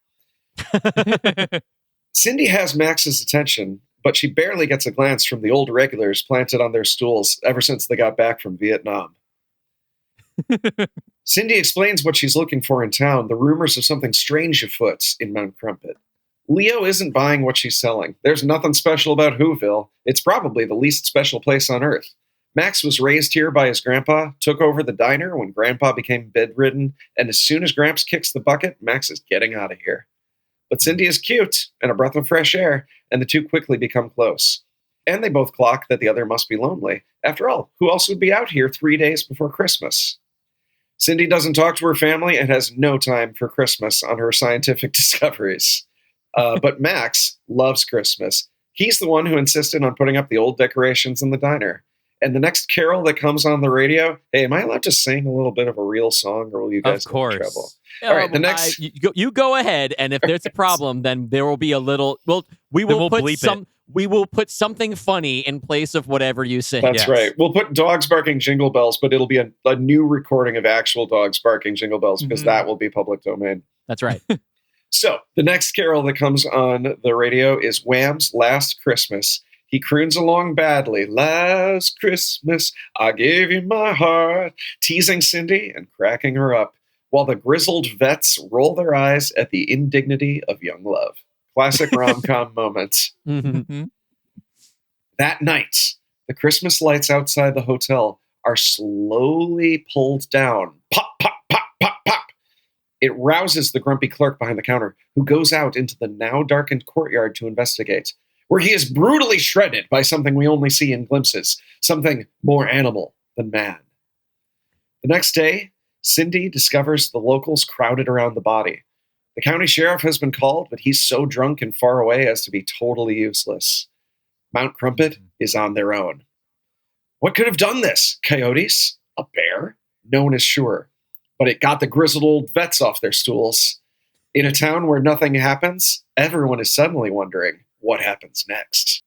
Cindy has Max's attention, but she barely gets a glance from the old regulars planted on their stools ever since they got back from Vietnam. Cindy explains what she's looking for in town, the rumors of something strange afoot in Mount Crumpet. Leo isn't buying what she's selling. There's nothing special about Whoville. It's probably the least special place on Earth. Max was raised here by his grandpa, took over the diner when grandpa became bedridden, and as soon as Gramps kicks the bucket, Max is getting out of here. But Cindy is cute and a breath of fresh air, and the two quickly become close. And they both clock that the other must be lonely. After all, who else would be out here 3 days before Christmas? Cindy doesn't talk to her family and has no time for Christmas on her scientific discoveries. But Max loves Christmas. He's the one who insisted on putting up the old decorations in the diner. And the next carol that comes on the radio, hey, am I allowed to sing a little bit of a real song, or will you guys of course. get in trouble? All right, the next... You go ahead, and if there's a problem, then there will be a little... We will put something funny in place of whatever you say. That's right. We'll put dogs barking jingle bells, but it'll be a new recording of actual dogs barking jingle bells, because that will be public domain. That's right. So, the next carol that comes on the radio is Wham's Last Christmas. He croons along badly. Last Christmas, I gave you my heart, teasing Cindy and cracking her up, while the grizzled vets roll their eyes at the indignity of young love. Classic rom-com moment. Mm-hmm. That night, the Christmas lights outside the hotel are slowly pulled down. Pop, pop, pop, pop, pop. It rouses the grumpy clerk behind the counter, who goes out into the now darkened courtyard to investigate, where he is brutally shredded by something we only see in glimpses, something more animal than man. The next day, Cindy discovers the locals crowded around the body. The county sheriff has been called, but he's so drunk and far away as to be totally useless. Mount Crumpet is on their own. What could have done this? Coyotes? A bear? No one is sure. But it got the grizzled old vets off their stools. In a town where nothing happens, everyone is suddenly wondering, what happens next?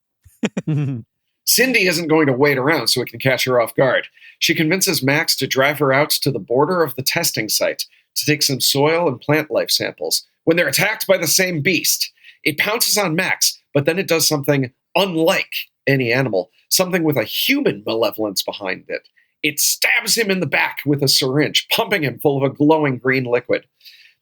Cindy isn't going to wait around so it can catch her off guard. She convinces Max to drive her out to the border of the testing site to take some soil and plant life samples when they're attacked by the same beast. It pounces on Max, but then it does something unlike any animal, something with a human malevolence behind it. It stabs him in the back with a syringe, pumping him full of a glowing green liquid.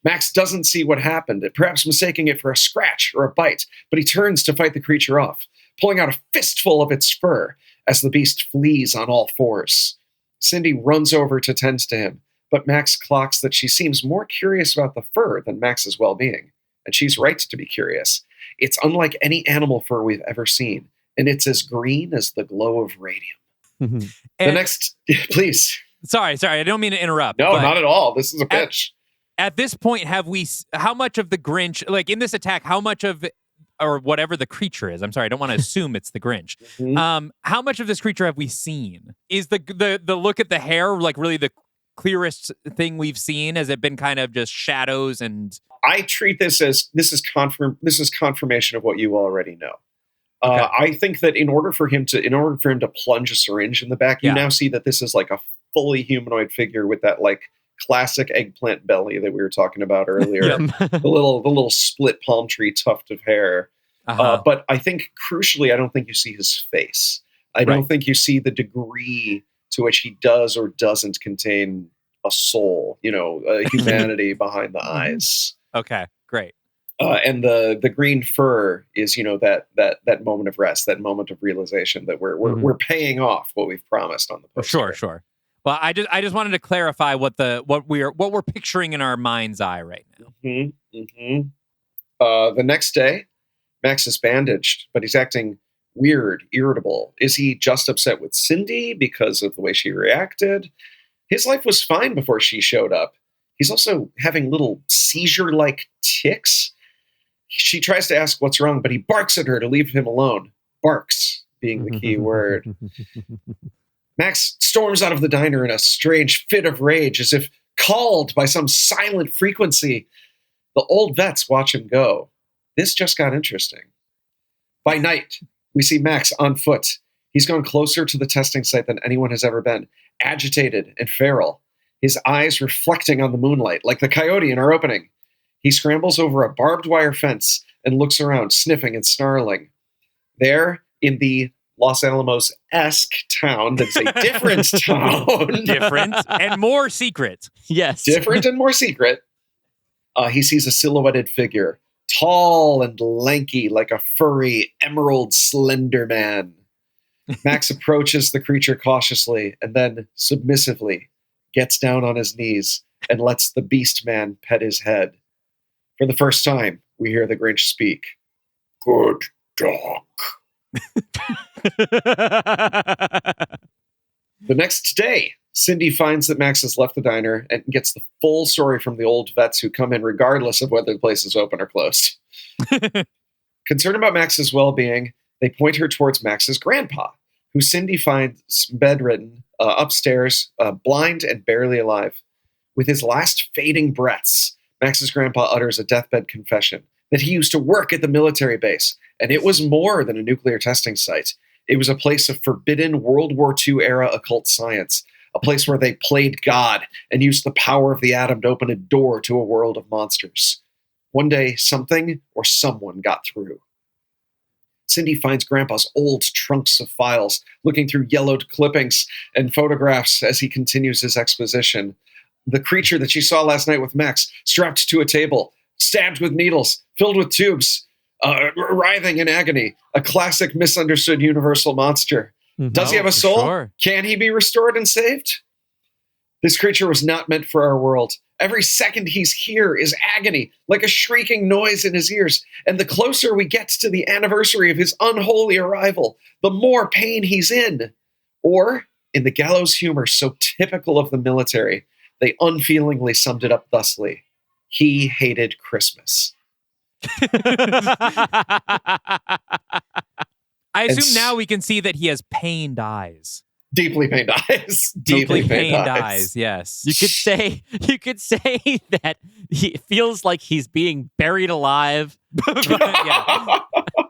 Max doesn't see what happened, perhaps mistaking it for a scratch or a bite, but he turns to fight the creature off, pulling out a fistful of its fur as the beast flees on all fours. Cindy runs over to tend to him, but Max clocks that she seems more curious about the fur than Max's well-being, and she's right to be curious. It's unlike any animal fur we've ever seen, and it's as green as the glow of radium. The next, please. Sorry, I don't mean to interrupt. No, not at all. This is a pitch. At this point, how much of the Grinch, like in this attack, how much of, or whatever the creature is, I'm sorry, I don't want to assume it's the Grinch. How much of this creature have we seen? Is the look at the hair like really the clearest thing we've seen? Has it been kind of just shadows and... I treat this as, this is confirmation of what you already know. Okay. I think that in order for him to plunge a syringe in the back, you now see that this is like a fully humanoid figure with that like classic eggplant belly that we were talking about earlier. the little split palm tree tuft of hair. But I think crucially, I don't think you see his face. I don't think you see the degree to which he does or doesn't contain a soul, a humanity behind the eyes. Okay, great. And the green fur is, that moment of rest, that moment of realization that we're paying off what we've promised on the poster. Sure. Well, I just wanted to clarify what we're picturing in our mind's eye right now. The next day, Max is bandaged, but he's acting weird, irritable. Is he just upset with Cindy because of the way she reacted? His life was fine before she showed up. He's also having little seizure-like tics. She tries to ask what's wrong, but he barks at her to leave him alone. Barks being the key word. Max storms out of the diner in a strange fit of rage, as if called by some silent frequency. The old vets watch him go. This just got interesting. By night, we see Max on foot. He's gone closer to the testing site than anyone has ever been, agitated and feral, his eyes reflecting on the moonlight like the coyote in our opening. He scrambles over a barbed wire fence and looks around, sniffing and snarling. There, in the Los Alamos-esque town that's a different town. Different and more secret. Yes. Different and more secret. He sees a silhouetted figure, tall and lanky like a furry emerald slender man. Max approaches the creature cautiously and then submissively gets down on his knees and lets the beast man pet his head. For the first time, we hear the Grinch speak. Good dog. The next day, Cindy finds that Max has left the diner and gets the full story from the old vets who come in regardless of whether the place is open or closed. Concerned about Max's well-being, they point her towards Max's grandpa, who Cindy finds bedridden upstairs, blind and barely alive. With his last fading breaths, Max's grandpa utters a deathbed confession that he used to work at the military base, and it was more than a nuclear testing site. It was a place of forbidden World War II-era occult science, a place where they played God and used the power of the atom to open a door to a world of monsters. One day, something or someone got through. Cindy finds Grandpa's old trunks of files, looking through yellowed clippings and photographs as he continues his exposition. The creature that she saw last night with Max, strapped to a table, stabbed with needles, filled with tubes, writhing in agony, a classic misunderstood universal monster. Does he have a soul? Sure. Can he be restored and saved? This creature was not meant for our world. Every second he's here is agony, like a shrieking noise in his ears. And the closer we get to the anniversary of his unholy arrival, the more pain he's in. Or, in the gallows humor so typical of the military, they unfeelingly summed it up thusly. He hated Christmas. I assume now we can see that he has pained eyes. Deeply pained eyes. Deeply pained eyes, yes. You could say that he feels like he's being buried alive. Yeah.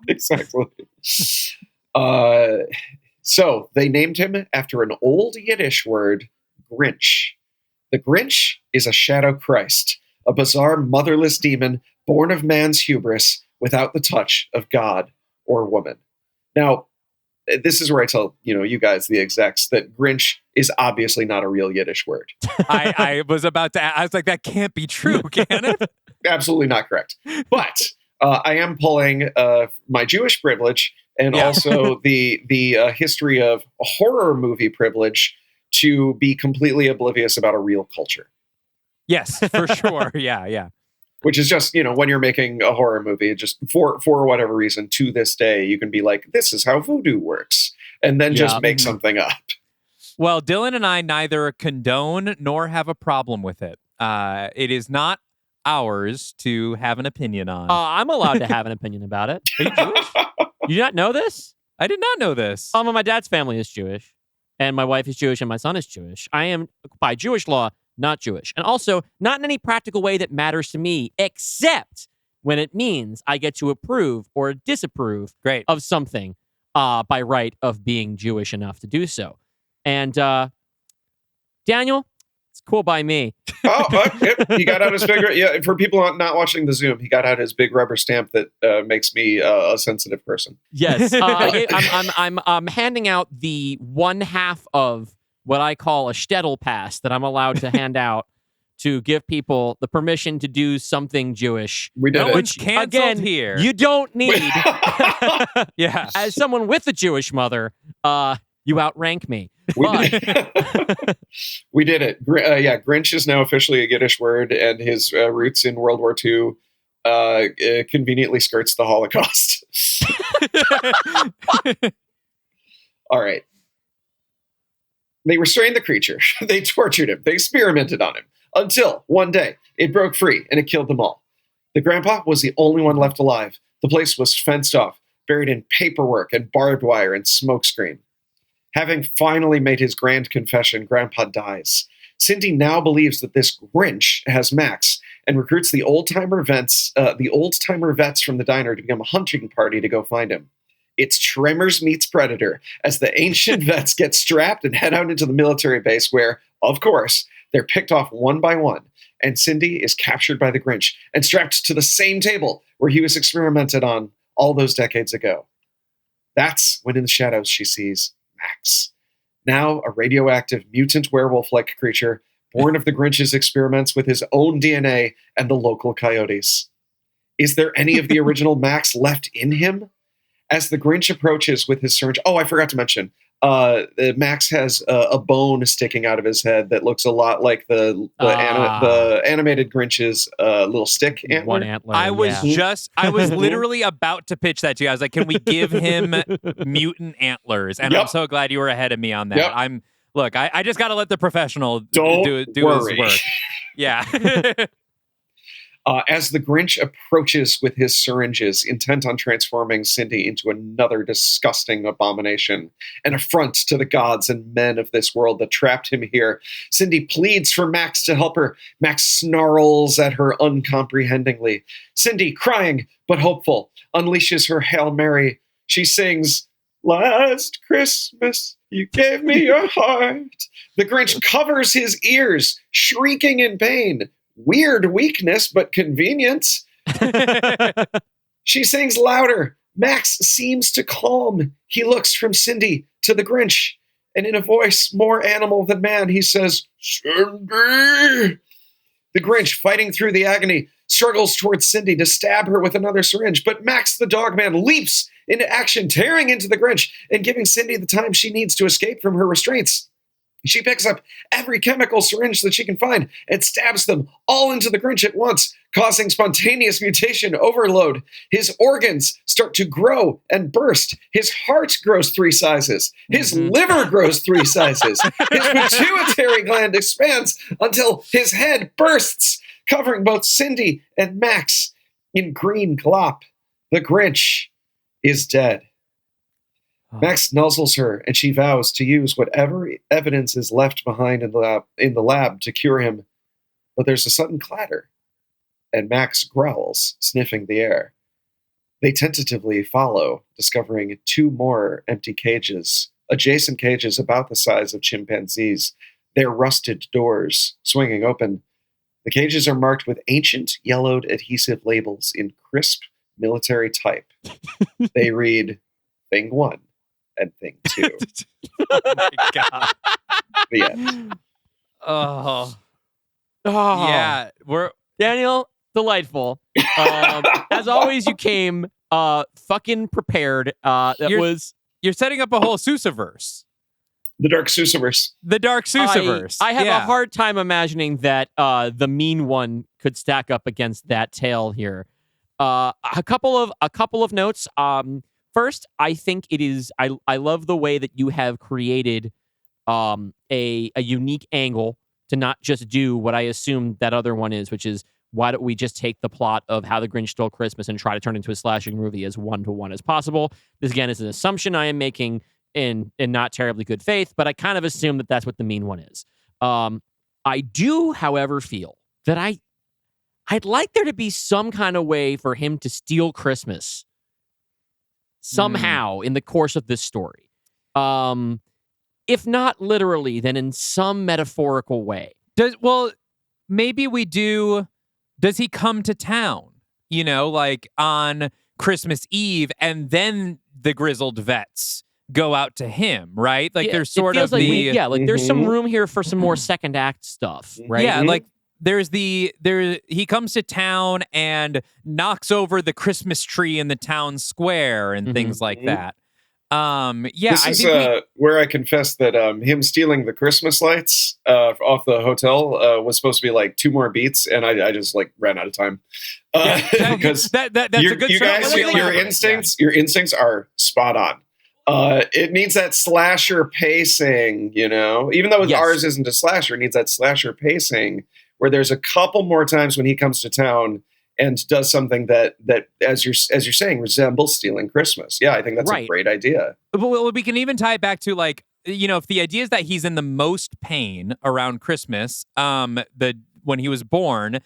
Exactly. So they named him after an old Yiddish word, Grinch. The Grinch is a shadow Christ, a bizarre motherless demon born of man's hubris without the touch of God or woman. Now, this is where I tell, you guys, the execs, that Grinch is obviously not a real Yiddish word. I was about to, I was like, that can't be true, can it? Absolutely not correct. But I am pulling my Jewish privilege and also the history of horror movie privilege to be completely oblivious about a real culture. Yes, for sure. Yeah. Which is just, when you're making a horror movie, just for whatever reason, to this day, you can be like, this is how voodoo works. And then just make something up. Well, Dylan and I neither condone nor have a problem with it. It is not ours to have an opinion on. I'm allowed to have an opinion about it. Are you Jewish? You do not know this? I did not know this. My dad's family is Jewish, and my wife is Jewish, and my son is Jewish. I am, by Jewish law, not Jewish. And also, not in any practical way that matters to me, except when it means I get to approve or disapprove of something by right of being Jewish enough to do so. And Daniel, it's cool by me. He got out his big, for people not watching the Zoom, he got out his big rubber stamp that makes me a sensitive person. Yes. I'm handing out the one half of what I call a shtetl pass that I'm allowed to hand out to give people the permission to do something Jewish. We did no it. one's canceled again, here. You don't need. Yeah. As someone with a Jewish mother, You outrank me. We But did, we did it. Grinch is now officially a Yiddish word, and his roots in World War II conveniently skirts the Holocaust. All right. They restrained the creature. They tortured him. They experimented on him until one day it broke free and it killed them all. The grandpa was the only one left alive. The place was fenced off, buried in paperwork and barbed wire and smokescreen. Having finally made his grand confession, Grandpa dies. Cindy now believes that this Grinch has Max and recruits the old-timer vets from the diner to become a hunting party to go find him. It's Tremors meets Predator as the ancient vets get strapped and head out into the military base where, of course, they're picked off one by one, and Cindy is captured by the Grinch and strapped to the same table where he was experimented on all those decades ago. That's when in the shadows she sees Max, now a radioactive mutant werewolf-like creature born of the Grinch's experiments with his own DNA and the local coyotes. Is there any of the original Max left in him? As the Grinch approaches with his syringe, I forgot to mention, Max has a bone sticking out of his head that looks a lot like the animated Grinch's little stick antler. One antler. I was literally about to pitch that to you. I was like, can we give him mutant antlers? And I'm so glad you were ahead of me on that. Yep. I just got to let the professional do his work. Yeah. As the Grinch approaches with his syringes, intent on transforming Cindy into another disgusting abomination, an affront to the gods and men of this world that trapped him here, Cindy pleads for Max to help her. Max snarls at her uncomprehendingly. Cindy, crying but hopeful, unleashes her Hail Mary. She sings, "Last Christmas, you gave me your heart." The Grinch covers his ears, shrieking in pain. Weird weakness, but convenience. She sings louder. Max seems to calm. He looks from Cindy to the Grinch, and in a voice more animal than man, he says, "Cindy!" The Grinch, fighting through the agony, struggles towards Cindy to stab her with another syringe, but Max the Dogman leaps into action, tearing into the Grinch and giving Cindy the time she needs to escape from her restraints. She picks up every chemical syringe that she can find and stabs them all into the Grinch at once, causing spontaneous mutation overload. His organs start to grow and burst. His heart grows 3 sizes. His liver grows 3 sizes. His pituitary gland expands until his head bursts, covering both Cindy and Max in green glop. The Grinch is dead. Max nuzzles her, and she vows to use whatever evidence is left behind in the lab to cure him. But there's a sudden clatter, and Max growls, sniffing the air. They tentatively follow, discovering 2 more empty cages, adjacent cages about the size of chimpanzees, their rusted doors swinging open. The cages are marked with ancient yellowed adhesive labels in crisp military type. They read, Thing 1. And Thing 2. Oh my God. The end. Oh. Yeah. Daniel, delightful. As always, you came fucking prepared. You're setting up a whole Sousaverse. The Dark Sousaverse. The Dark Sousaverse. I have a hard time imagining that the mean one could stack up against that tale here. A couple of notes. First, I think it is. I love the way that you have created a unique angle to not just do what I assume that other one is, which is why don't we just take the plot of How the Grinch Stole Christmas and try to turn it into a slashing movie as one-to-one as possible. This again is an assumption I am making in not terribly good faith, but I kind of assume that that's what the mean one is. I do, however, feel that I'd like there to be some kind of way for him to steal Christmas somehow in the course of this story. If not literally, then in some metaphorical way. Maybe we do. Does he come to town, like on Christmas Eve, and then the grizzled vets go out to him, right? Like there's sort of there's some room here for some more second act stuff, right? Yeah, like he comes to town and knocks over the Christmas tree in the town square and things like that. This is where I confess that him stealing the Christmas lights off the hotel was supposed to be like 2 more beats, and I just like ran out of time. Because that's a good you guys, your instincts are spot on. It needs that slasher pacing, even though ours isn't a slasher, it needs that slasher pacing where there's a couple more times when he comes to town and does something that as you're saying resembles stealing Christmas. Yeah, I think that's a great idea. Well, we can even tie it back to like, if the idea is that he's in the most pain around Christmas, when he was born,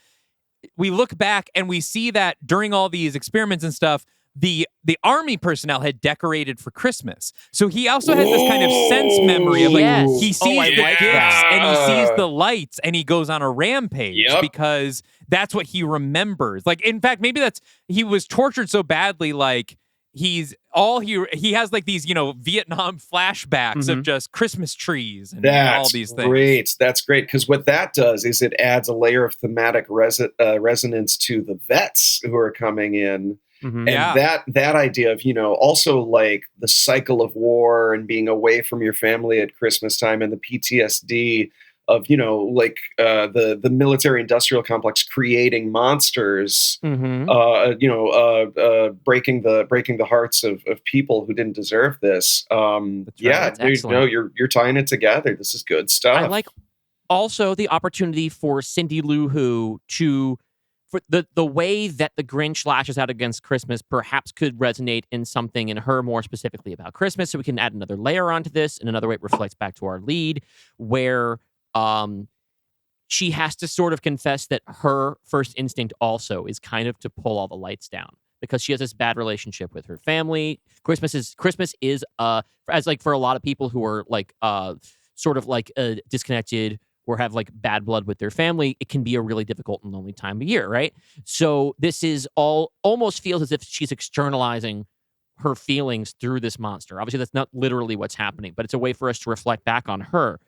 we look back and we see that during all these experiments and stuff, the army personnel had decorated for Christmas. So he also has this kind of sense memory of like, he sees the gifts and he sees the lights and he goes on a rampage because that's what he remembers. Like, in fact, maybe he was tortured so badly, like he has like these, Vietnam flashbacks of just Christmas trees and all these things. That's great. Because what that does is it adds a layer of thematic resonance to the vets who are coming in. Mm-hmm. And that idea of, also like the cycle of war and being away from your family at Christmas time and the PTSD of, like the military industrial complex creating monsters, breaking the hearts of people who didn't deserve this. You're tying it together. This is good stuff. I like also the opportunity for Cindy Lou Who for the way that the Grinch lashes out against Christmas perhaps could resonate in something in her more specifically about Christmas. So we can add another layer onto this, and another way it reflects back to our lead, where she has to sort of confess that her first instinct also is kind of to pull all the lights down because she has this bad relationship with her family. Christmas is as like for a lot of people who are like sort of like disconnected or have like bad blood with their family, it can be a really difficult and lonely time of year, right? So this is almost feels as if she's externalizing her feelings through this monster. Obviously, that's not literally what's happening, but it's a way for us to reflect back on her.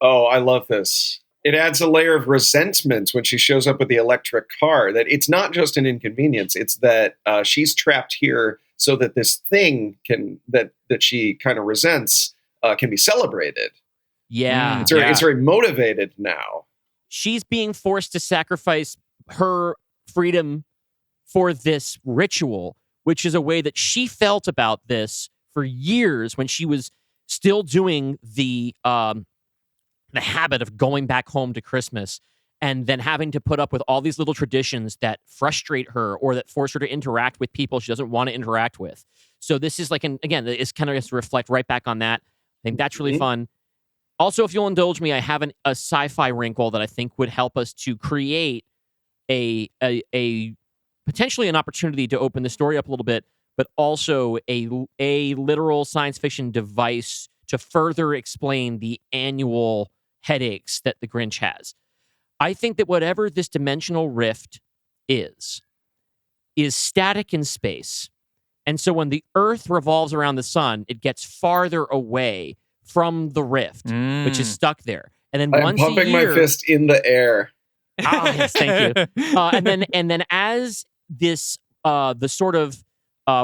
Oh, I love this. It adds a layer of resentment when she shows up with the electric car, that it's not just an inconvenience, it's that she's trapped here so that this thing that she kind of resents can be celebrated. Yeah. It's very motivated now. She's being forced to sacrifice her freedom for this ritual, which is a way that she felt about this for years when she was still doing the habit of going back home to Christmas and then having to put up with all these little traditions that frustrate her or that force her to interact with people she doesn't want to interact with. So this is like, again, it's kind of just to reflect right back on that. I think that's really fun. Also, if you'll indulge me, I have a sci-fi wrinkle that I think would help us to create a potentially an opportunity to open the story up a little bit, but also a literal science fiction device to further explain the annual headaches that the Grinch has. I think that whatever this dimensional rift is static in space. And so when the Earth revolves around the sun, it gets farther away from the rift, which is stuck there. And then I'm pumping my fist in the air. Yes, thank you. And then as this the sort of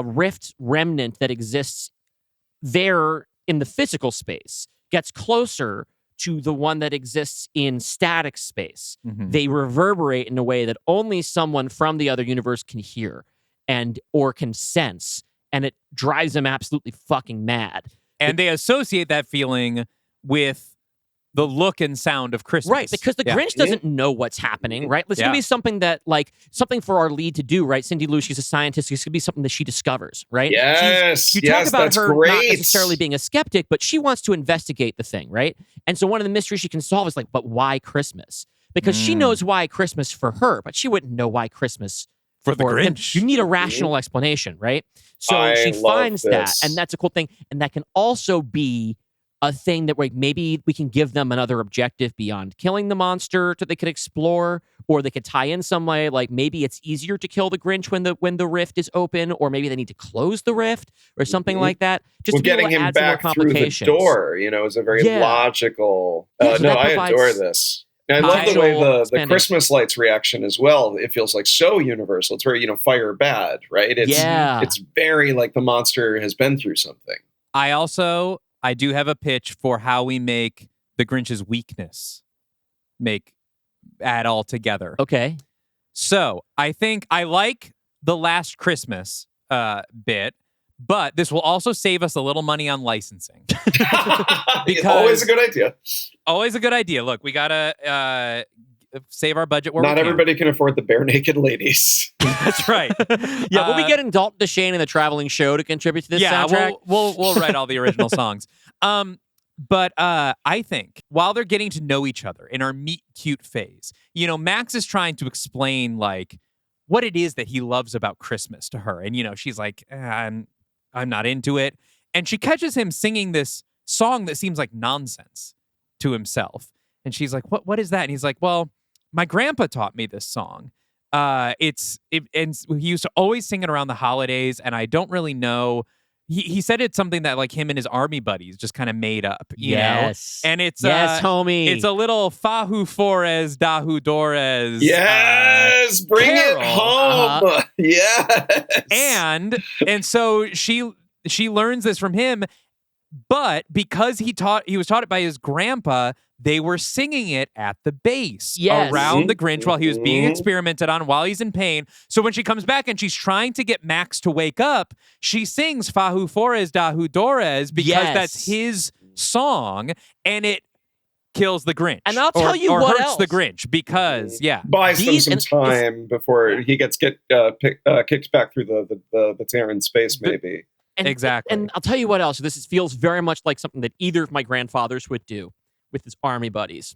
rift remnant that exists there in the physical space gets closer to the one that exists in static space, they reverberate in a way that only someone from the other universe can hear or can sense, and it drives them absolutely fucking mad. And they associate that feeling with the look and sound of Christmas. Right, because the Grinch doesn't know what's happening, right? It's going to be something that, like, something for our lead to do, right? Cindy Lou, she's a scientist. It's going to be something that she discovers, right? Yes, you talk about her not necessarily being a skeptic, but she wants to investigate the thing, right? And so one of the mysteries she can solve is like, but why Christmas? Because she knows why Christmas for her, but she wouldn't know why Christmas for the Grinch. You need a rational explanation, right? So she finds that, and that's a cool thing. And that can also be a thing that maybe we can give them another objective beyond killing the monster that they could explore, or they could tie in some way. Like maybe it's easier to kill the Grinch when the rift is open, or maybe they need to close the rift or something like that. Just to getting him back through the door, is a very logical. I adore this. And I love the way the Christmas lights reaction as well. It feels like so universal. It's very, fire bad, right? It's very like the monster has been through something. I do have a pitch for how we make the Grinch's weakness add all together. Okay. So I think I like the Last Christmas bit, but this will also save us a little money on licensing. Because always a good idea. Always a good idea. Look, we gotta save our budget where not everybody can afford the bare naked ladies. That's right. Yeah, we'll be getting Dalton DeShane and the Traveling Show to contribute to this soundtrack. We'll write all the original songs. But I think while they're getting to know each other in our meet cute phase, Max is trying to explain like what it is that he loves about Christmas to her, and she's like, I'm not into it, and she catches him singing this song that seems like nonsense to himself, and she's like, what is that? And he's like, well, my grandpa taught me this song. And he used to always sing it around the holidays, and I don't really know. He said it's something that like him and his army buddies just kind of made up, you know? And it's homie. It's a little Fahu Forez Dahu Dorez. Yes, bring carol. It home. Yes. And so she learns this from him, but because he was taught it by his grandpa, they were singing it at the base around the Grinch while he was being experimented on, while he's in pain. So when she comes back and she's trying to get Max to wake up, she sings Fahu Forez Dahu Dorez because that's his song, and it kills the Grinch. And I'll tell you or what hurts else. the Grinch because, buys them some time before he gets kicked back through the tear in space, maybe. Exactly. And I'll tell you what else. This feels very much like something that either of my grandfathers would do with his army buddies.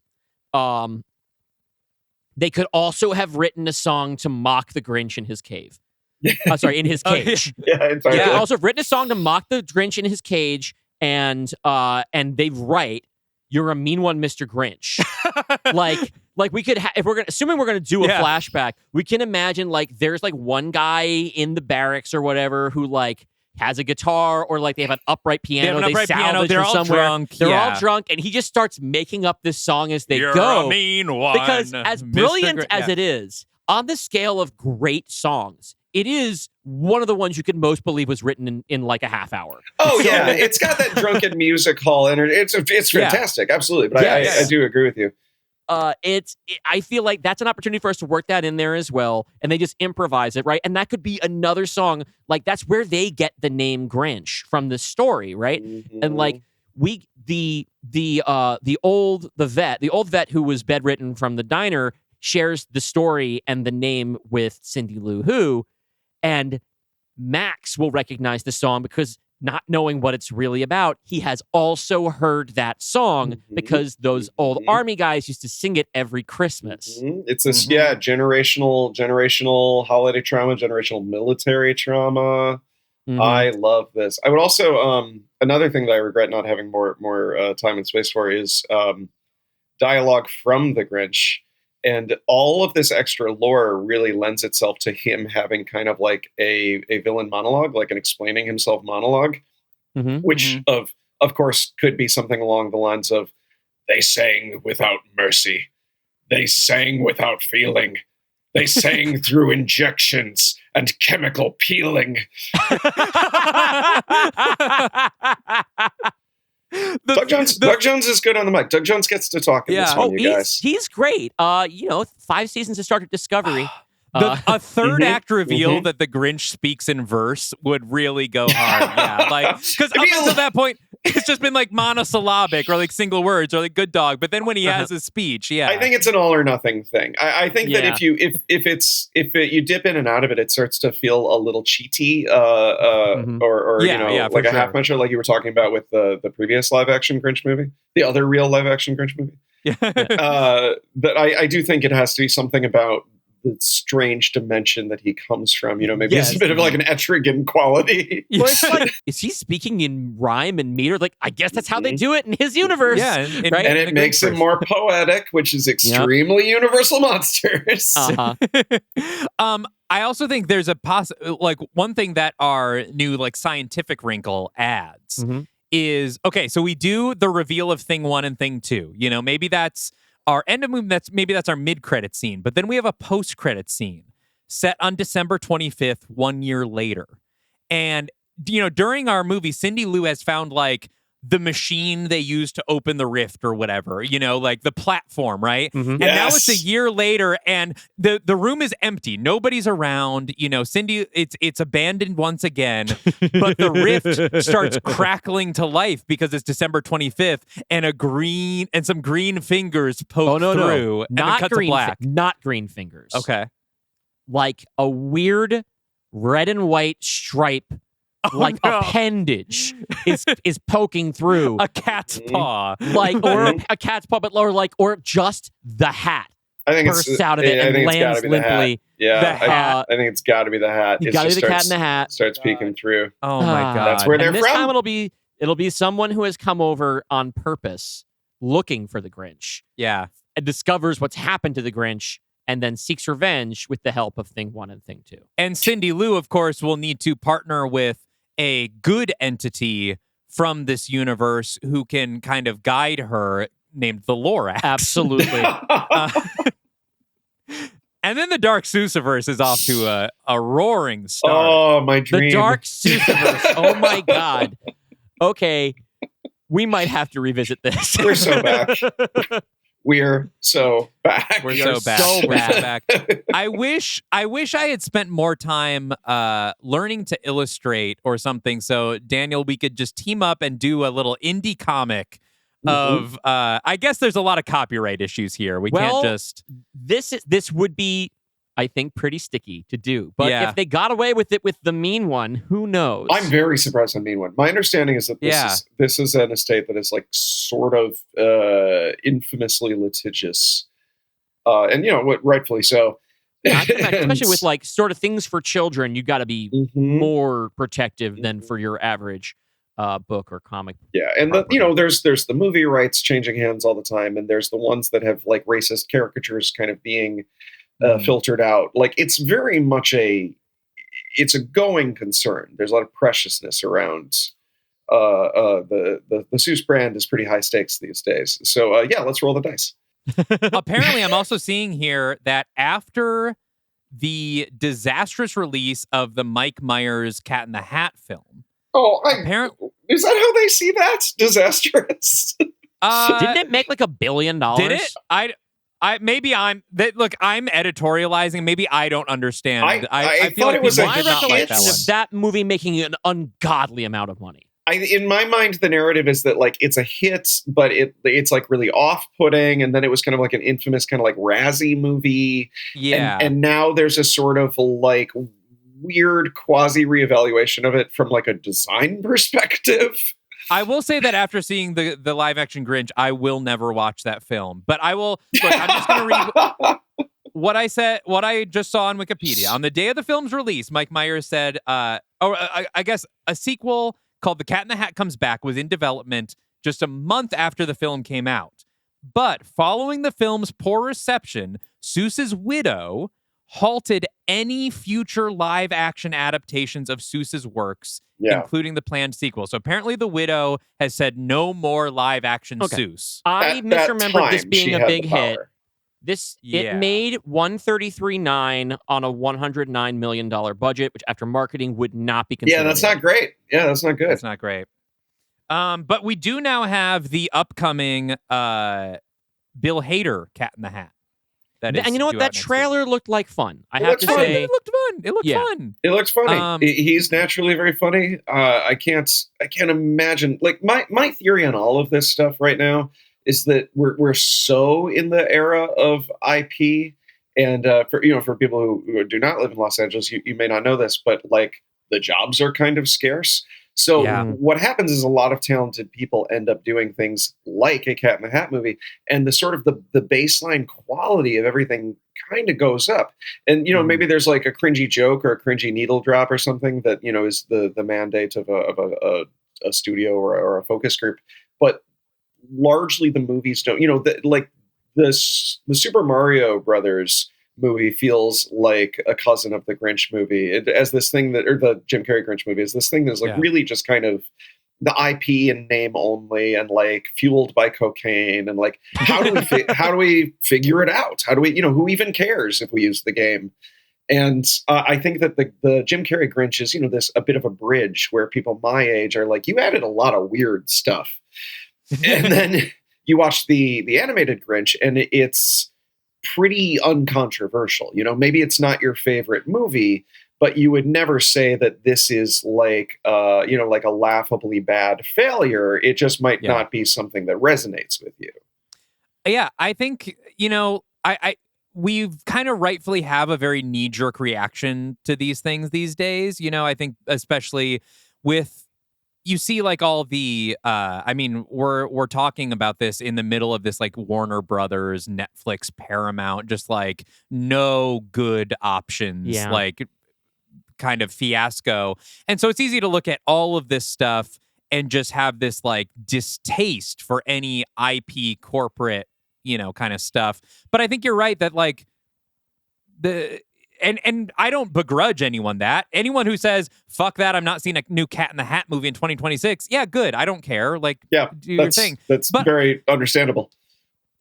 They could also have written a song to mock the Grinch in his cave. In his cage. They could also have written a song to mock the Grinch in his cage, and they write, "You're a mean one, Mr. Grinch." like we could if assuming we're gonna do a flashback, we can imagine like there's like one guy in the barracks or whatever who like has a guitar, or like they have an upright piano. They salvage They're from all somewhere. drunk. They're all drunk, and he just starts making up this song as they You're go. A mean one, because as Mr. brilliant as it is, on the scale of great songs, it is one of the ones you could most believe was written in like a half hour. Oh yeah, it's got that drunken music hall energy. It's fantastic, absolutely. But I do agree with you. I feel like that's an opportunity for us to work that in there as well, and they just improvise it, right? And that could be another song. Like that's where they get the name Grinch from the story, right? Mm-hmm. And like the old vet who was bedridden from the diner shares the story and the name with Cindy Lou Who, and Max will recognize the song because, not knowing what it's really about, he has also heard that song because those old army guys used to sing it every Christmas. It's this generational holiday trauma, generational military trauma. I love this. I would also another thing that I regret not having more time and space for is dialogue from the Grinch. And all of this extra lore really lends itself to him having kind of like a villain monologue, like an explaining himself monologue, which of course could be something along the lines of, "They sang without mercy. They sang without feeling. They sang through injections and chemical peeling." Doug Jones is good on the mic. Doug Jones gets to talk in this one, you guys. He's great. 5 seasons of Star Trek Discovery. A third act reveal that the Grinch speaks in verse would really go hard. Yeah, like because up until that point, it's just been like monosyllabic or like single words or like "good dog." But then when he has his speech, I think it's an all or nothing thing. I think that if you dip in and out of it, it starts to feel a little cheaty, or like a half measure, like you were talking about with the previous live action Grinch movie, the other real live action Grinch movie. That I do think it has to be something about the strange dimension that he comes from. Maybe it's a bit of like an Etrigan quality. Well, it's like, is he speaking in rhyme and meter? Like, I guess that's how they do it in his universe. Yeah, right? And it makes it more poetic, which is extremely Universal Monsters. I also think there's one thing that our new like scientific wrinkle adds is, okay, so we do the reveal of thing 1 and thing 2. Maybe that's our end of movie, that's our mid-credit scene. But then we have a post-credit scene set on December 25th, 1 year later. And during our movie, Cindy Lou has found like the machine they use to open the rift or whatever, like the platform, right? Mhm. And now it's a year later and the room is empty. Nobody's around. Cindy, it's abandoned once again, but the rift starts crackling to life because it's December 25th and some green fingers poke through and not then cut green to black. not green fingers. Okay. Like a weird red and white stripe, appendage is poking through A cat's paw. or a cat's paw, or just the hat I think bursts out of it and lands limply. Yeah, I think it's got to be the hat. You got to be the cat in the hat. Starts peeking through. Oh my God. That's where they're and this from. time it'll be someone who has come over on purpose, looking for the Grinch, Yeah. and discovers what's happened to the Grinch, and then seeks revenge with the help of Thing 1 and Thing 2. And Cindy Lou, of course, will need to partner with a good entity from this universe who can kind of guide her, named the Lorax. Absolutely. And then the Dark Seussiverse is off to a roaring start. Oh, my dream. The Dark Seussiverse. Oh my God. Okay, we might have to revisit this. We're so back. We're so back. We're so back. I wish I had spent more time learning to illustrate or something. So Daniel, we could just team up and do a little indie comic of. I guess there's a lot of copyright issues here. We can't just. This would be, I think, pretty sticky to do. But Yeah. if they got away with it with the mean one, who knows? I'm very surprised on Mean One. My understanding is that this is an estate that is like sort of infamously litigious, and rightfully so. I can imagine, especially with like sort of things for children, you got to be more protective than for your average book or comic. Yeah, and there's the movie rights changing hands all the time, and there's the ones that have like racist caricatures kind of being filtered out. Like it's very much it's a going concern. There's a lot of preciousness around. The Seuss brand is pretty high stakes these days. So let's roll the dice. Apparently, I'm also seeing here that after the disastrous release of the Mike Myers Cat in the Hat film. Oh, apparently, is that how they see that? Disastrous. Didn't it make like $1 billion? Did it? I'm editorializing. Maybe I don't understand. I feel like it was my a recollection hit. of that movie making an ungodly amount of money. In my mind, the narrative is that like it's a hit, but it's like really off-putting, and then it was kind of like an infamous kind of like Razzie movie. Yeah, and now there's a sort of like weird quasi reevaluation of it from like a design perspective. I will say that after seeing the live action Grinch, I will never watch that film. But I will. Look, I'm just going to read what I just saw on Wikipedia. On the day of the film's release, Mike Myers said, I guess a sequel called The Cat in the Hat Comes Back was in development just a month after the film came out. But following the film's poor reception, Seuss's widow halted any future live action adaptations of Seuss's works, including the planned sequel. So apparently the widow has said no more live action Seuss. I misremembered this being a big hit. It made $133.9 on a $109 million budget, which after marketing would not be considered. Yeah, that's not great. Yeah, that's not good. That's not great. But we do now have the upcoming Bill Hader Cat in the Hat. And you know what? That trailer looked like fun. I have to say, it looked fun. It looked fun. It looks funny. He's naturally very funny. I can't imagine. Like my theory on all of this stuff right now is that we're so in the era of IP, and for people who do not live in Los Angeles, you may not know this, but like the jobs are kind of scarce. So what happens is a lot of talented people end up doing things like a Cat in the Hat movie, and the sort of the baseline quality of everything kind of goes up. And maybe there's like a cringy joke or a cringy needle drop or something that is the mandate of a studio or a focus group, but largely the movies don't. The Super Mario Brothers movie feels like a cousin of the Grinch movie. Or the Jim Carrey Grinch movie is this thing that's like really just kind of the IP and name only, and like fueled by cocaine, and like how do we figure it out? How do we who even cares if we use the game? And I think that the Jim Carrey Grinch is, this a bit of a bridge where people my age are like, you added a lot of weird stuff. And then you watch the animated Grinch and it's pretty uncontroversial. Maybe it's not your favorite movie, but you would never say that this is like a laughably bad failure. It just might not be something that resonates with you. Yeah, I think, we've kind of rightfully have a very knee-jerk reaction to these things these days. I think especially with, you see like all the, we're talking about this in the middle of this like Warner Brothers, Netflix, Paramount, just like no good options, like kind of fiasco. And so it's easy to look at all of this stuff and just have this like distaste for any IP corporate kind of stuff. But I think you're right that like and I don't begrudge anyone that. Anyone who says, fuck that, I'm not seeing a new Cat in the Hat movie in 2026. Yeah, good. I don't care. Like, do your thing. That's very understandable.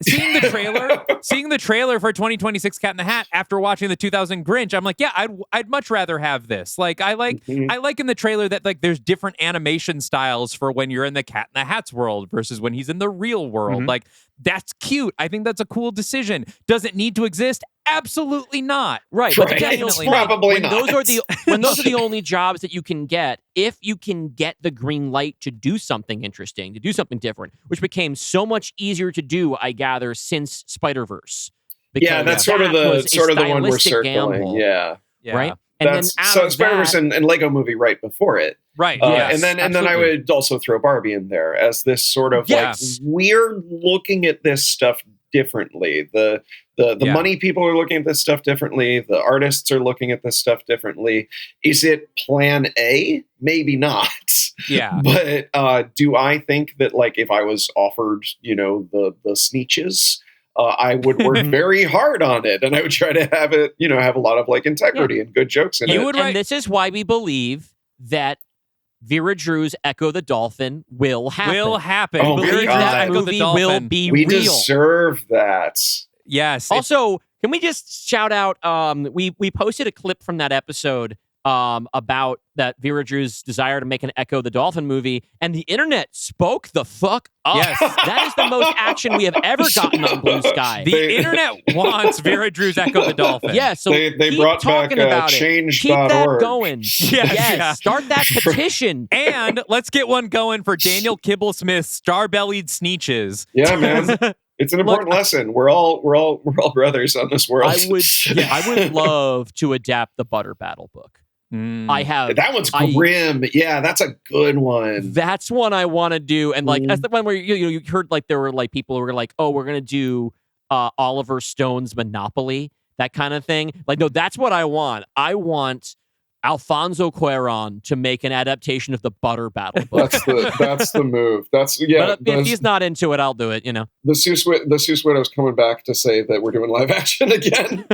Seeing the trailer for 2026 Cat in the Hat after watching the 2000 Grinch, I'm like, yeah, I'd much rather have this. Like, I like in the trailer that like there's different animation styles for when you're in the Cat in the Hat's world versus when he's in the real world. Like, that's cute. I think that's a cool decision. Does it need to exist? Absolutely not. Right. But definitely probably not. When those are the only jobs that you can get, if you can get the green light to do something interesting, to do something different, which became so much easier to do, I gather, since Spider-Verse. Yeah, that's sort of the one we're circling. Gamble, yeah. Right. And then Spider-Verse and Lego Movie right before it. Right. And then I would also throw Barbie in there as this sort of like we're looking at this stuff differently. The money people are looking at this stuff differently. The artists are looking at this stuff differently. Is it plan A? Maybe not. Yeah. But do I think that like if I was offered, the Sneetches, I would work very hard on it, and I would try to have it, have a lot of like integrity and good jokes in it. And this is why we believe that Vera Drew's Echo the Dolphin will happen. Oh, we believe that movie will be we real. Deserve that. Yes. Also, can we just shout out? We posted a clip from that episode about that Vera Drew's desire to make an Echo the Dolphin movie, and the internet spoke the fuck up. Yes. That is the most action we have ever gotten on Blue Sky. The internet wants Vera Drew's Echo the Dolphin. Yeah, so they keep brought talking back about it. change.org. Keep that going. Yes. Start that petition. And let's get one going for Daniel Kibblesmith's star-bellied Sneetches. Yeah, man. It's an important lesson. We're all brothers on this world. I would love to adapt the Butter Battle book. That one's grim. Yeah, that's a good one. That's one I want to do, and like that's the one where you heard like there were like people who were like, oh, we're gonna do Oliver Stone's Monopoly, that kind of thing. Like, no, that's what I want. I want Alfonso Cuarón to make an adaptation of the Butter Battle book. That's the move. But if he's not into it, I'll do it. The Seuss Widow's coming back to say that we're doing live action again.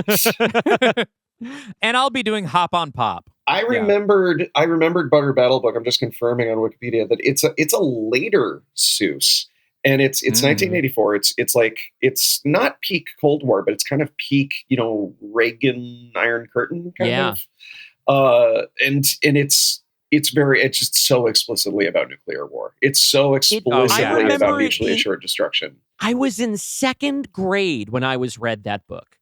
And I'll be doing Hop on Pop. I remembered Butter Battle book. I'm just confirming on Wikipedia that it's a later Seuss, and it's 1984. It's not peak Cold War, but it's kind of peak Reagan Iron Curtain kind of. And it's just so explicitly about nuclear war. It's so explicitly about mutually assured destruction. I was in second grade when I read that book.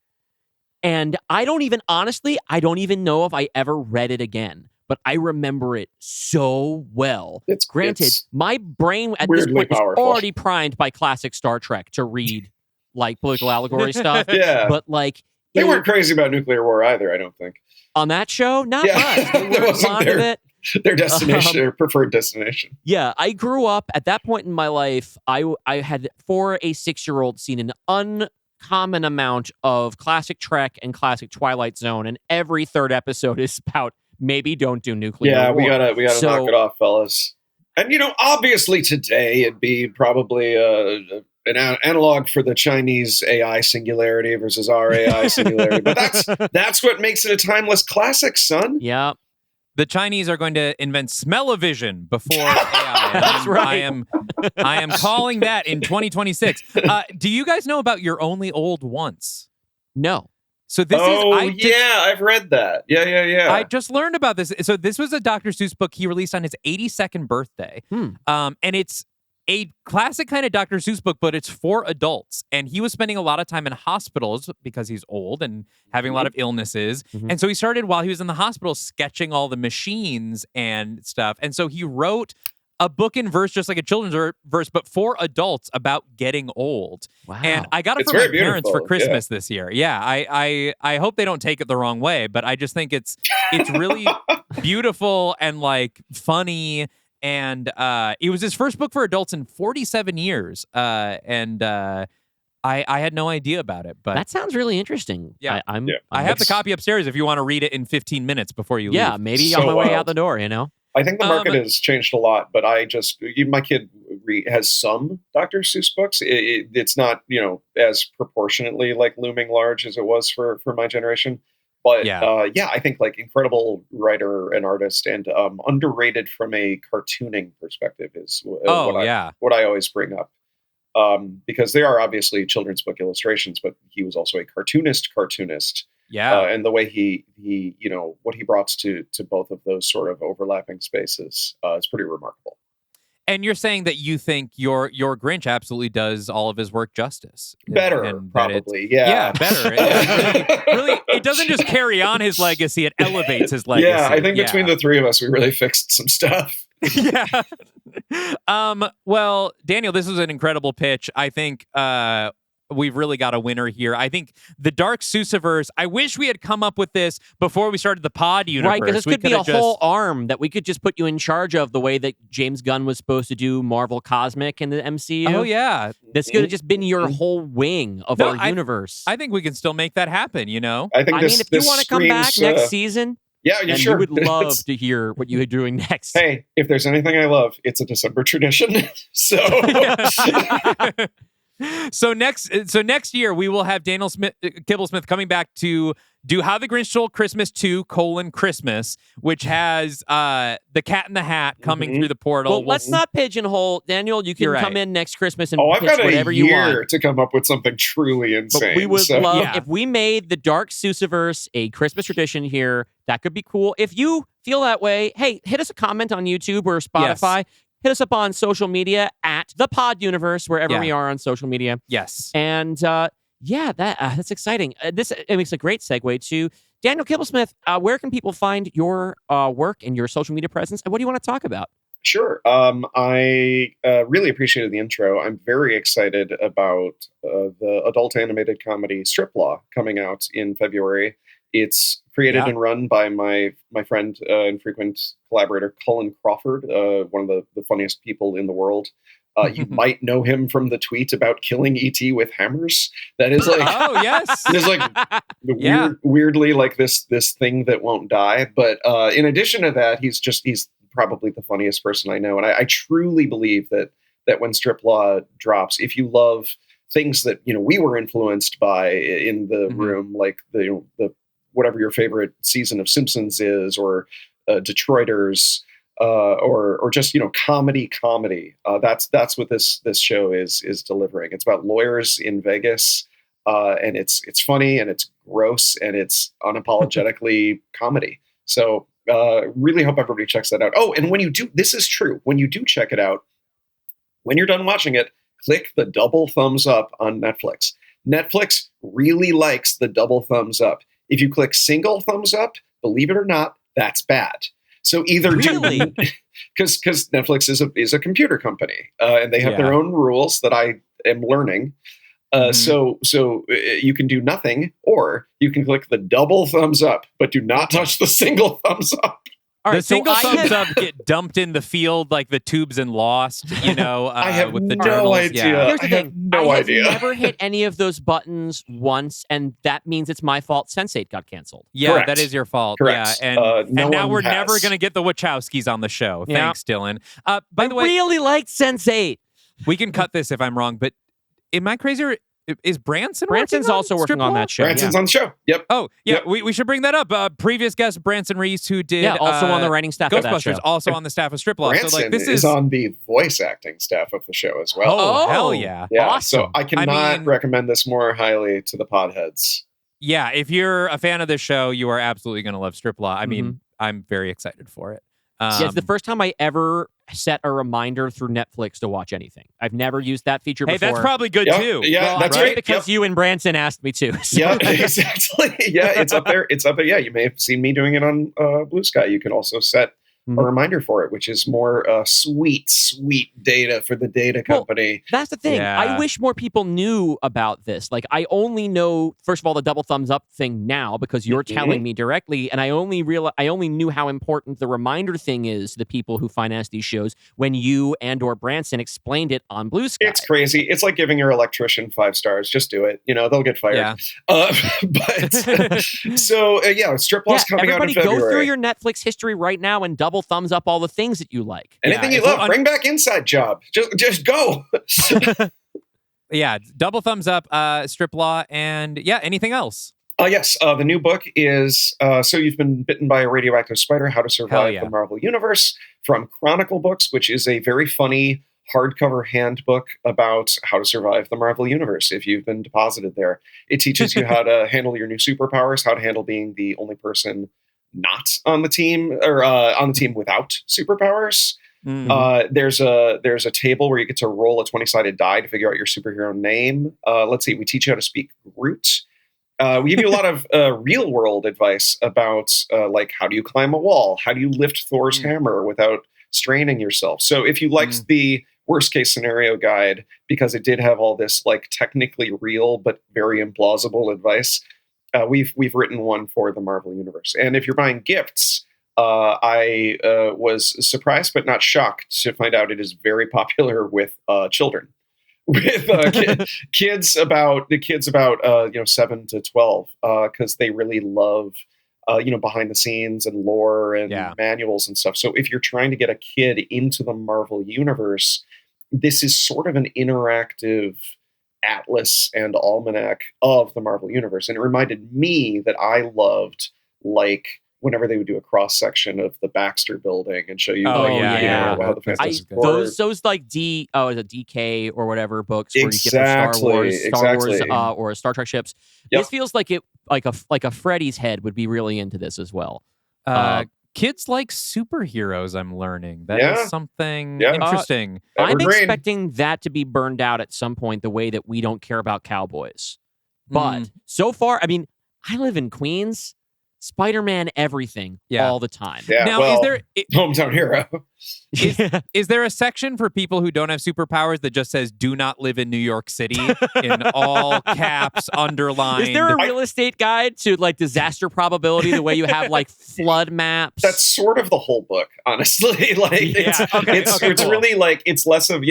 And I don't even know if I ever read it again, but I remember it so well. Granted, my brain at this point is already primed by classic Star Trek to read like political allegory stuff. Yeah. But like they weren't crazy about nuclear war either, I don't think. On that show, not much. They were fond of it. Their destination, their preferred destination. Yeah, I grew up at that point in my life. I had, for a 6-year-old, seen an uncommon amount of classic Trek and classic Twilight Zone, and every third episode is about maybe don't do nuclear war. We gotta knock it off, fellas. And obviously today it'd be probably an analog for the Chinese AI singularity versus our AI singularity, but that's what makes it a timeless classic, son. Yeah. The Chinese are going to invent smell-o-vision before AI. That's right. I am calling that in 2026. Do you guys know about You're Only Old Once? No. So this I've read that. Yeah. I just learned about this. So this was a Dr. Seuss book he released on his 82nd birthday. And it's a classic kind of Dr. Seuss book, but it's for adults. And he was spending a lot of time in hospitals because he's old and having a lot of illnesses. And so he started, while he was in the hospital, sketching all the machines and stuff. And so he wrote a book in verse, just like a children's verse, but for adults about getting old. Wow. And I got it It's for my very parents for beautiful, Christmas this year. Yeah, I hope they don't take it the wrong way, but I just think it's really beautiful and like funny. And it was his first book for adults in 47 years. I had no idea about it, but That sounds really interesting. Yeah. I have the copy upstairs if you want to read it in 15 minutes before you leave. Yeah, maybe So on my way wild. out the door, you know? I think the market has changed a lot, but my kid has some Dr. Seuss books. It's not, as proportionately like looming large as it was for my generation. But I think like incredible writer and artist and underrated from a cartooning perspective is what I always bring up. Because they are obviously children's book illustrations, but he was also a cartoonist. Yeah. And the way he what he brought to both of those sort of overlapping spaces is pretty remarkable. And you're saying that you think your Grinch absolutely does all of his work justice. Better, and probably. Yeah, better. It doesn't just carry on his legacy, it elevates his legacy. Yeah, I think between the three of us, we really fixed some stuff. Yeah. Well, Daniel, this was an incredible pitch. I think we've really got a winner here. I think the Dark Seussiverse, I wish we had come up with this before we started the pod universe. Right, because this could be a whole arm that we could just put you in charge of, the way that James Gunn was supposed to do Marvel Cosmic in the MCU. Oh, yeah. This could have just been your whole wing of our universe. I think we can still make that happen, I think if you want to come back next season, sure. we would love to hear what you're doing next. Hey, if there's anything I love, it's a December tradition. So... So next year we will have Daniel Kibblesmith coming back to do How the Grinch Stole Christmas 2: Christmas, which has the Cat in the Hat coming through the portal. Well, let's not pigeonhole. Daniel, you can come in next Christmas and I've pitch got whatever a you year want to come up with something truly insane. But we would love Yeah. if we made the Dark Seussiverse a Christmas tradition here. That could be cool. If you feel that way, hey, hit us a comment on YouTube or Spotify. Hit us up on social media at the Pod Universe, wherever we are on social media. Yes. And that's exciting. It makes a great segue to Daniel Kibblesmith. Where can people find your work and your social media presence? And what do you want to talk about? Sure. I really appreciated the intro. I'm very excited about the adult animated comedy Strip Law coming out in February. It's created and run by my friend and frequent collaborator, Cullen Crawford, one of the funniest people in the world. You might know him from the tweet about killing E.T. with hammers. That is like, oh yes, there's like weirdly like this thing that won't die. But in addition to that, he's probably the funniest person I know, and I truly believe that when Strip Law drops, if you love things that we were influenced by in the room, like the whatever your favorite season of Simpsons is, or Detroiters, or just comedy. That's what this show is delivering. It's about lawyers in Vegas, and it's funny and it's gross and it's unapologetically comedy. So really hope everybody checks that out. Oh, and when you do, this is true. When you do check it out, when you're done watching it, click the double thumbs up on Netflix. Netflix really likes the double thumbs up. If you click single thumbs up, believe it or not, that's bad. So either really, because Netflix is a computer company, and they have their own rules that I am learning. So you can do nothing, or you can click the double thumbs up, but do not touch the single thumbs up. All right, the single thumbs up get dumped in the field like the tubes in Lost, I have with the no journals. idea. Yeah. Here's the I thing. have no idea. I've never hit any of those buttons once, and that means it's my fault Sense8 got canceled. Yeah, Correct. that is your fault. Correct. Yeah, and no now one we're has. never going to get the Wachowskis on the show. Yeah. Thanks, Dylan. By the way, really liked Sense8. we can cut this if I'm wrong, but am I crazy? Or is Branson? Branson's working on also working Strip on Law? that show. Branson's on the show. Yep. Oh, yeah, Yep. we should bring that up. Previous guest, Branson Reese, who did also on the writing staff of that Ghostbusters, show. also on the staff of Strip Law. Branson So, like, this is on the voice acting staff of the show as well. Oh, hell yeah. Yeah, awesome. so I cannot mean- recommend this more highly to the podheads. Yeah, if you're a fan of this show, you are absolutely going to love Strip Law. I mean, I'm very excited for it. Yeah, it's the first time I ever set a reminder through Netflix to watch anything. I've never used that feature before. Hey, that's probably good too. Yeah, well, that's right. right. Because you and Branson asked me to. So. Yeah, exactly. Yeah, it's up there. It's up there. Yeah, you may have seen me doing it on Blue Sky. You can also set a reminder for it, which is more sweet data for the data company. Well, that's the thing. Yeah. I wish more people knew about this. Like, I only know, first of all, the double thumbs up thing now because you're telling me directly, and I only knew how important the reminder thing is to the people who finance these shows when you and or Branson explained it on Blue Sky. It's crazy. It's like giving your electrician 5 stars. Just do it. They'll get fired. Yeah. But so Strip Law's coming out in February. February. Go through your Netflix history right now and double thumbs up all the things that you like. Anything you love, bring back Inside Job. Just go. Yeah, double thumbs up, Strip Law, and anything else? Yes, the new book is So You've Been Bitten by a Radioactive Spider, How to Survive the Marvel Universe, from Chronicle Books, which is a very funny hardcover handbook about how to survive the Marvel Universe if you've been deposited there. It teaches you how to handle your new superpowers, how to handle being the only person not on the team or on the team without superpowers. There's a table where you get to roll a 20-sided die to figure out your superhero name. Let's see, we teach you how to speak Groot. We give you a lot of real world advice about like how do you climb a wall? How do you lift Thor's hammer without straining yourself? So if you liked the worst case scenario guide, because it did have all this like technically real but very implausible advice, we've written one for the Marvel Universe. And if you're buying gifts, I was surprised but not shocked to find out it is very popular with children, with kids about 7 to 12, because they really love behind the scenes and lore and manuals and stuff. So if you're trying to get a kid into the Marvel Universe, this is sort of an interactive atlas and almanac of the Marvel Universe. And it reminded me that I loved, like, whenever they would do a cross section of the Baxter Building and show you, how the Fantastic Four. Those like DK or whatever books where you get the Star Wars or Star Trek ships. Yep. This feels like a Freddy's head would be really into this as well. Kids like superheroes, I'm learning. That is something interesting. I'm expecting that to be burned out at some point the way that we don't care about cowboys. But so far, I mean, I live in Queens. Spider-Man everything all the time. Yeah, now, is there hometown hero? Is there a section for people who don't have superpowers that just says "Do not live in New York City" in all caps, underlined? Is there a real estate guide to like disaster probability? The way you have like flood maps. That's sort of the whole book, honestly. Like it's really like it's less of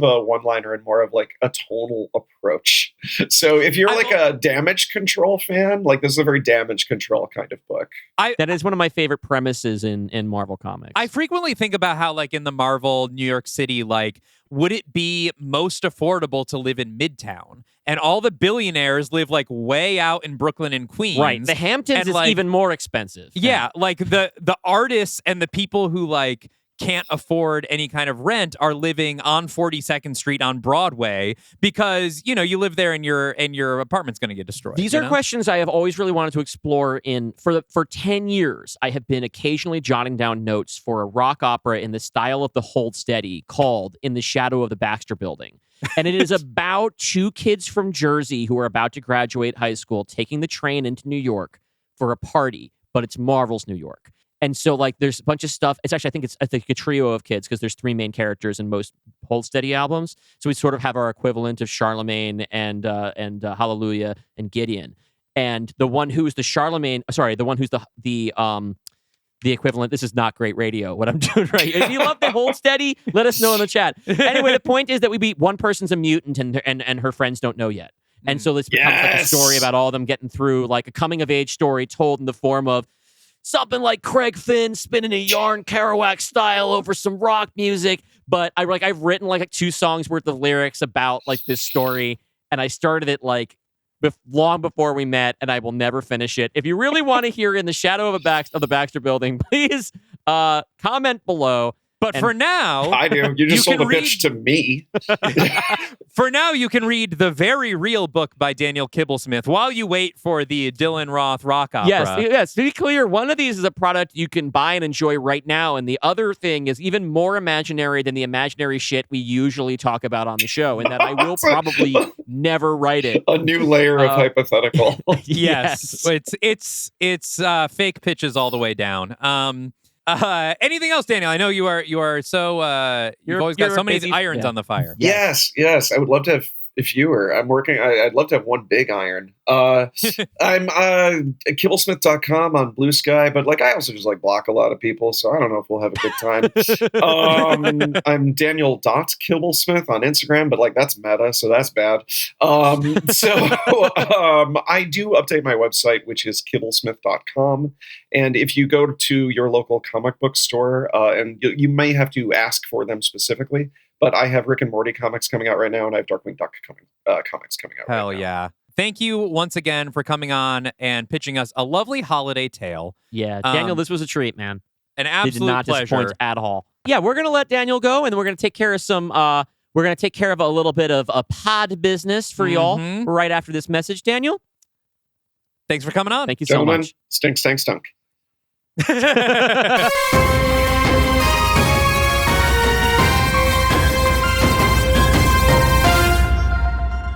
a one-liner and more of like a tonal approach. So if you're like a damage control fan, like this is a very damage control kind of book. That is one of my favorite premises in Marvel Comics. I frequently think about how, like, in the Marvel New York City, like, would it be most affordable to live in Midtown? And all the billionaires live, like, way out in Brooklyn and Queens. Right. The Hamptons is even more expensive. Yeah. Like, the artists and the people who, like, can't afford any kind of rent are living on 42nd Street on Broadway because, you live there and your apartment's going to get destroyed. These are questions I have always really wanted to explore for 10 years. I have been occasionally jotting down notes for a rock opera in the style of the Hold Steady called In the Shadow of the Baxter Building. And it is about 2 kids from Jersey who are about to graduate high school taking the train into New York for a party, but it's Marvel's New York. And so, like, there's a bunch of stuff. It's actually, I think a trio of kids because there's 3 main characters in most Hold Steady albums. So we sort of have our equivalent of Charlemagne and Hallelujah and Gideon. And the one who's the equivalent. This is not great radio, what I'm doing right. If you love the Hold Steady, let us know in the chat. Anyway, the point is that one person's a mutant and her friends don't know yet. And so this becomes like a story about all of them getting through, like a coming-of-age story told in the form of something like Craig Finn spinning a yarn Kerouac style over some rock music. But I've written like 2 songs worth of lyrics about like this story, and I started it like long before we met, and I will never finish it. If you really want to hear In the Shadow of the Baxter Building, please comment below. But for now, I do. You just you sold a can bitch to me. for now, you can read the very real book by Daniel Kibblesmith while you wait for the Dylan Roth rock opera. Yes. To be clear, one of these is a product you can buy and enjoy right now, and the other thing is even more imaginary than the imaginary shit we usually talk about on the show, and that I will probably never write it. A new layer of hypothetical. Yes. It's fake pitches all the way down. Anything else, Daniel? I know you are so you've always got so many irons on the fire. Yes. I would love to have fewer. I'm working. I'd love to have one big iron. I'm kibblesmith.com on Blue Sky, but like I also just like block a lot of people, so I don't know if we'll have a good time. I'm Daniel.Kibblesmith on Instagram, but like that's meta, so that's bad. I do update my website, which is kibblesmith.com. And if you go to your local comic book store, and you may have to ask for them specifically, but I have Rick and Morty comics coming out right now, and I have Darkwing Duck comics coming out Hell right now. yeah. Thank you once again for coming on and pitching us a lovely holiday tale. Yeah, Daniel, this was a treat, man. An absolute Did not pleasure. disappoint at all. Yeah, we're gonna let Daniel go, and we're gonna take care of some. We're gonna take care of a little bit of a pod business for y'all right after this message. Daniel, thanks for coming on. Thank you so Gentlemen, much. Stink, stank, stunk.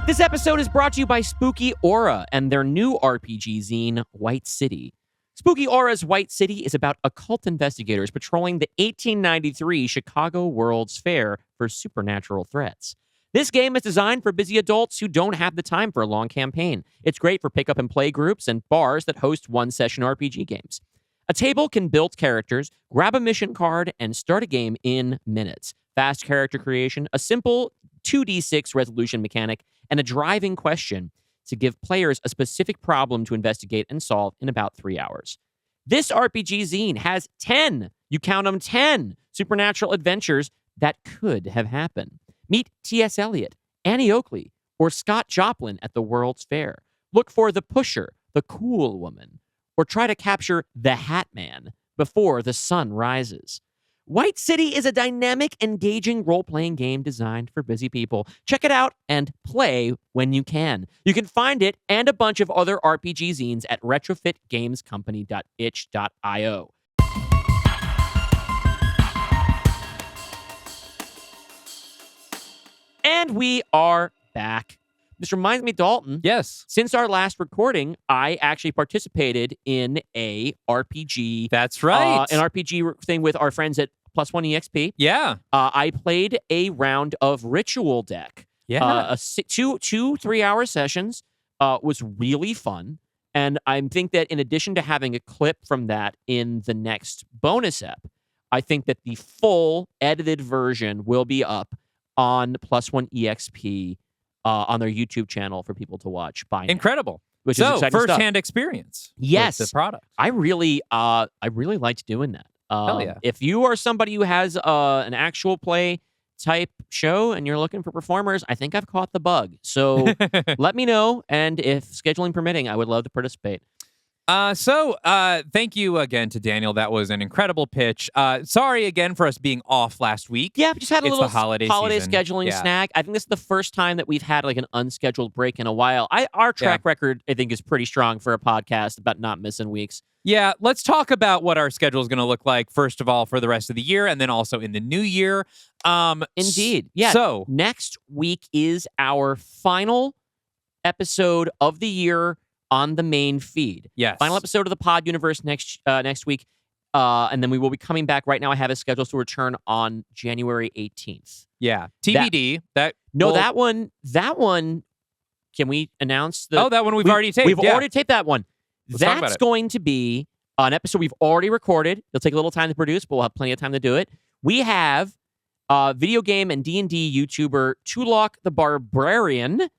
This episode is brought to you by Spooky Aura and their new RPG zine, White City. Spooky Aura's White City is about occult investigators patrolling the 1893 Chicago World's Fair for supernatural threats. This game is designed for busy adults who don't have the time for a long campaign. It's great for pick-up and play groups and bars that host one-session RPG games. A table can build characters, grab a mission card, and start a game in minutes. Fast character creation, a simple 2d6 resolution mechanic, and a driving question to give players a specific problem to investigate and solve in about 3 hours. This RPG zine has 10, you count them, 10 supernatural adventures that could have happened. Meet T.S. Eliot, Annie Oakley, or Scott Joplin at the World's Fair. Look for the Pusher, the Cool Woman, or try to capture the Hat Man before the sun rises. White City is a dynamic, engaging role-playing game designed for busy people. Check it out and play when you can. You can find it and a bunch of other RPG zines at retrofitgamescompany.itch.io. And we are back. This reminds me, Dalton. Yes. Since our last recording, I actually participated in a RPG. That's right. An RPG thing with our friends at Plus One EXP. Yeah. I played a round of Ritual Deck. Yeah. 2-3 hour sessions. Was really fun. And I think that in addition to having a clip from that in the next bonus ep, I think that the full edited version will be up on Plus One EXP on their YouTube channel for people to watch. By now, Incredible. which is exciting stuff. first-hand experience. Yes, with the product. I really liked doing that. Hell yeah. If you are somebody who has an actual play type show and you're looking for performers, I think I've caught the bug. So let me know, and if scheduling permitting, I would love to participate. Thank you again to Daniel. That was an incredible pitch. Sorry again for us being off last week. Yeah, we just had a little the holiday season. scheduling snag. I think this is the first time that we've had like an unscheduled break in a while. Our track record, I think, is pretty strong for a podcast about not missing weeks. Yeah, let's talk about what our schedule is going to look like, first of all, for the rest of the year, and then also in the new year. Indeed. Yeah. So next week is our final episode of the year on the main feed. Yes. Final episode of the Pod Universe next week. And then we will be coming back. Right now I have it scheduled to return on January 18th. Yeah. TBD. That one, can we announce the... Oh, that one we've already taped. We've already taped that one. Let's talk about That's it. going to be an episode we've already recorded. It'll take a little time to produce, but we'll have plenty of time to do it. We have video game and D&D YouTuber Tulok the Barbarian,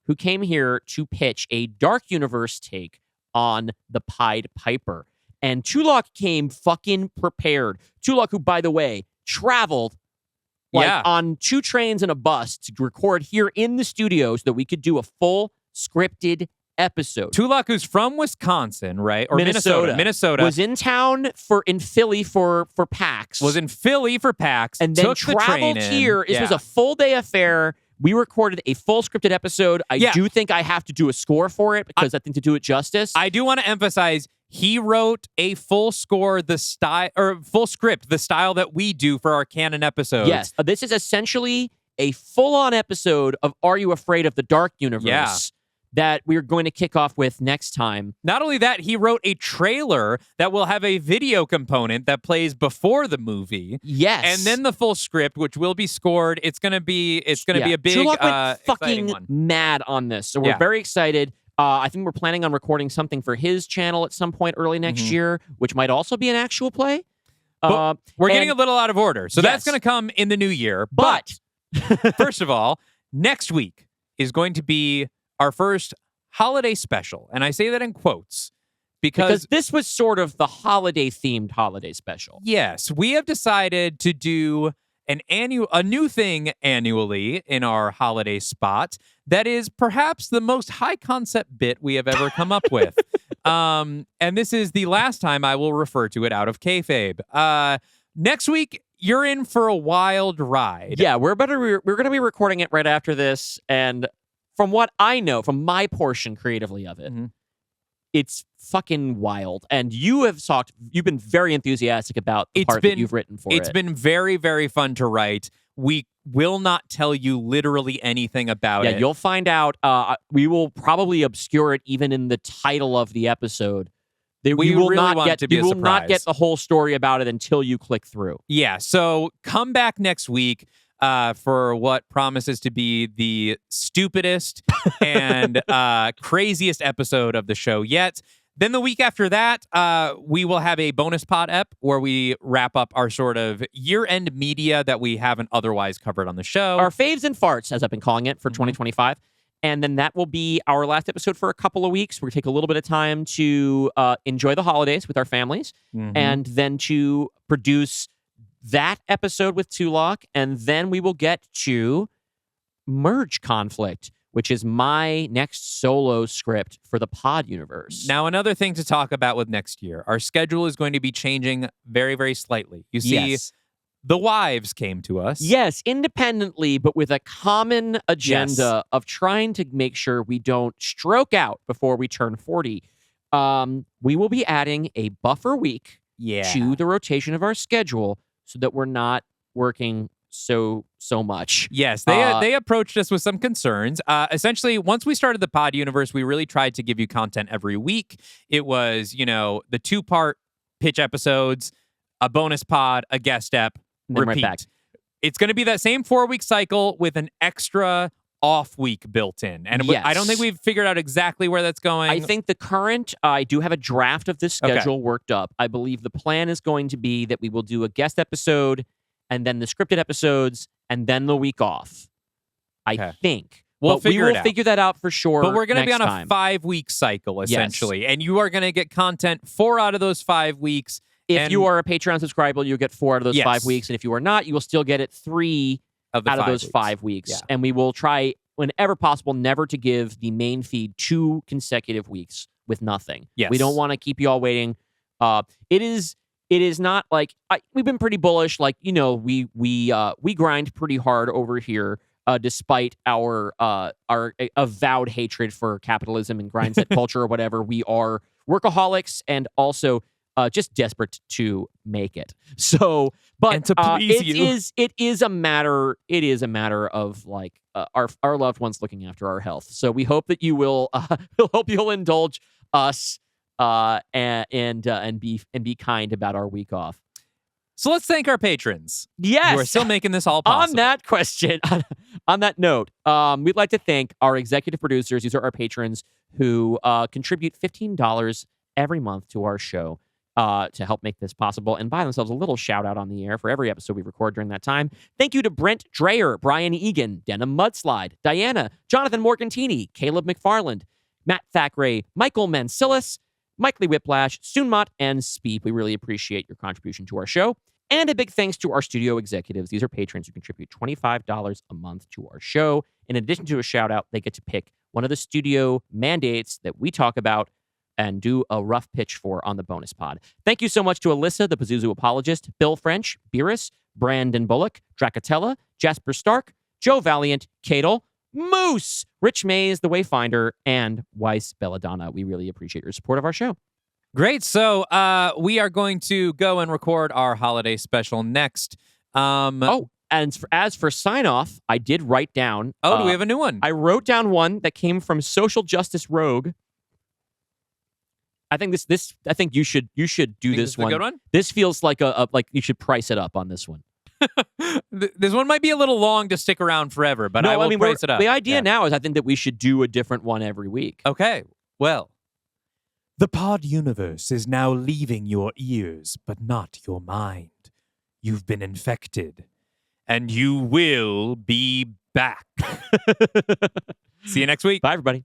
who came here to pitch a Dark Universe take on the Pied Piper. And Tulok came fucking prepared. Tulok, who, by the way, traveled on 2 trains and a bus to record here in the studio so that we could do a full scripted episode. Tulak, who's from Wisconsin, right? Or Minnesota. Was in town in Philly for PAX. Was in Philly for PAX. And then took the train traveled in. here. This was a full day affair. We recorded a full scripted episode. I do think I have to do a score for it because I think to do it justice. I do want to emphasize he wrote a full score, full script, the style that we do for our canon episodes. Yes. This is essentially a full-on episode of Are You Afraid of the Dark Universe that we're going to kick off with next time. Not only that, he wrote a trailer that will have a video component that plays before the movie. Yes. And then the full script, which will be scored. It's gonna be a big Tulak went exciting fucking one. mad on this. So we're very excited. I think we're planning on recording something for his channel at some point early next year, which might also be an actual play. But we're getting a little out of order. So that's going to come in the new year. But first of all, next week is going to be our first holiday special. And I say that in quotes because this was sort of the holiday-themed holiday special. Yes, we have decided to do a new thing annually in our holiday spot that is perhaps the most high concept bit we have ever come up with. And this is the last time I will refer to it out of kayfabe. Next week, you're in for a wild ride. Yeah, we're going to be recording it right after this. And from what I know, from my portion creatively of it, it's fucking wild. And you've been very enthusiastic about the part that you've written for it. It's been very, very fun to write. We will not tell you literally anything about it. Yeah, you'll find out. We will probably obscure it even in the title of the episode. You will not get the whole story about it until you click through. Yeah, so come back next week for what promises to be the stupidest and craziest episode of the show yet. Then the week after that, we will have a bonus pod ep where we wrap up our sort of year-end media that we haven't otherwise covered on the show. Our faves and farts, as I've been calling it, for 2025. And then that will be our last episode for a couple of weeks. We're going to take a little bit of time to enjoy the holidays with our families and then to produce that episode with Tulak. And then we will get to Merge Conflict, which is my next solo script for the pod universe. Now, another thing to talk about with next year, our schedule is going to be changing very, very slightly. You see, the wives came to us. Yes, independently, but with a common agenda of trying to make sure we don't stroke out before we turn 40. We will be adding a buffer week to the rotation of our schedule so that we're not working so much. Yes, they approached us with some concerns. Essentially, once we started the pod universe, we really tried to give you content every week. It was, the 2-part pitch episodes, a bonus pod, a guest ep, repeat. Right back. It's going to be that same 4-week cycle with an extra off week built in. And I don't think we've figured out exactly where that's going. I think the current, I do have a draft of this schedule worked up. I believe the plan is going to be that we will do a guest episode and then the scripted episodes, and then the week off. I think. We will figure that out for sure. But we're going to be on time. a 5-week cycle, essentially. And you are going to get content 4 out of those 5 weeks. If you are a Patreon subscriber, you'll get 4 out of those 5 weeks. And if you are not, you will still get it 3 out of those 5 weeks. Yeah. And we will try, whenever possible, never to give the main feed 2 consecutive weeks with nothing. Yes. We don't want to keep you all waiting. It is not like we've been pretty bullish. Like, we grind pretty hard over here, despite our avowed hatred for capitalism and grindset culture or whatever. We are workaholics and also just desperate to make it. So, but and to please you. It is a matter of like our loved ones looking after our health. So we hope that you will hope you'll indulge us. And be kind about our week off. So let's thank our patrons. Yes. Who are still making this all possible. On that question, on that note, we'd like to thank our executive producers. These are our patrons who contribute $15 every month to our show to help make this possible and buy themselves a little shout out on the air for every episode we record during that time. Thank you to Brent Dreyer, Brian Egan, Denim Mudslide, Diana, Jonathan Morgantini, Caleb McFarland, Matt Thackeray, Michael Mancilis, Mike Lee Whiplash, Soonmot, and Speep. We really appreciate your contribution to our show. And a big thanks to our studio executives. These are patrons who contribute $25 a month to our show. In addition to a shout out, they get to pick one of the studio mandates that we talk about and do a rough pitch for on the bonus pod. Thank you so much to Alyssa, the Pazuzu apologist, Bill French, Beerus, Brandon Bullock, Dracatella, Jasper Stark, Joe Valiant, Cadle, Moose, Rich Mays, The Wayfinder, and Weiss Belladonna. We really appreciate your support of our show. Great. So we are going to go and record our holiday special next. And as for sign-off, I did write down... do we have a new one? I wrote down one that came from Social Justice Rogue. I think I think you should do this one. A good one? This feels like like you should price it up on this one. This one might be a little long to stick around forever, but I will price it up. The idea now is I think that we should do a different one every week. Okay. Well, the pod universe is now leaving your ears, but not your mind. You've been infected, and you will be back. See you next week. Bye, everybody.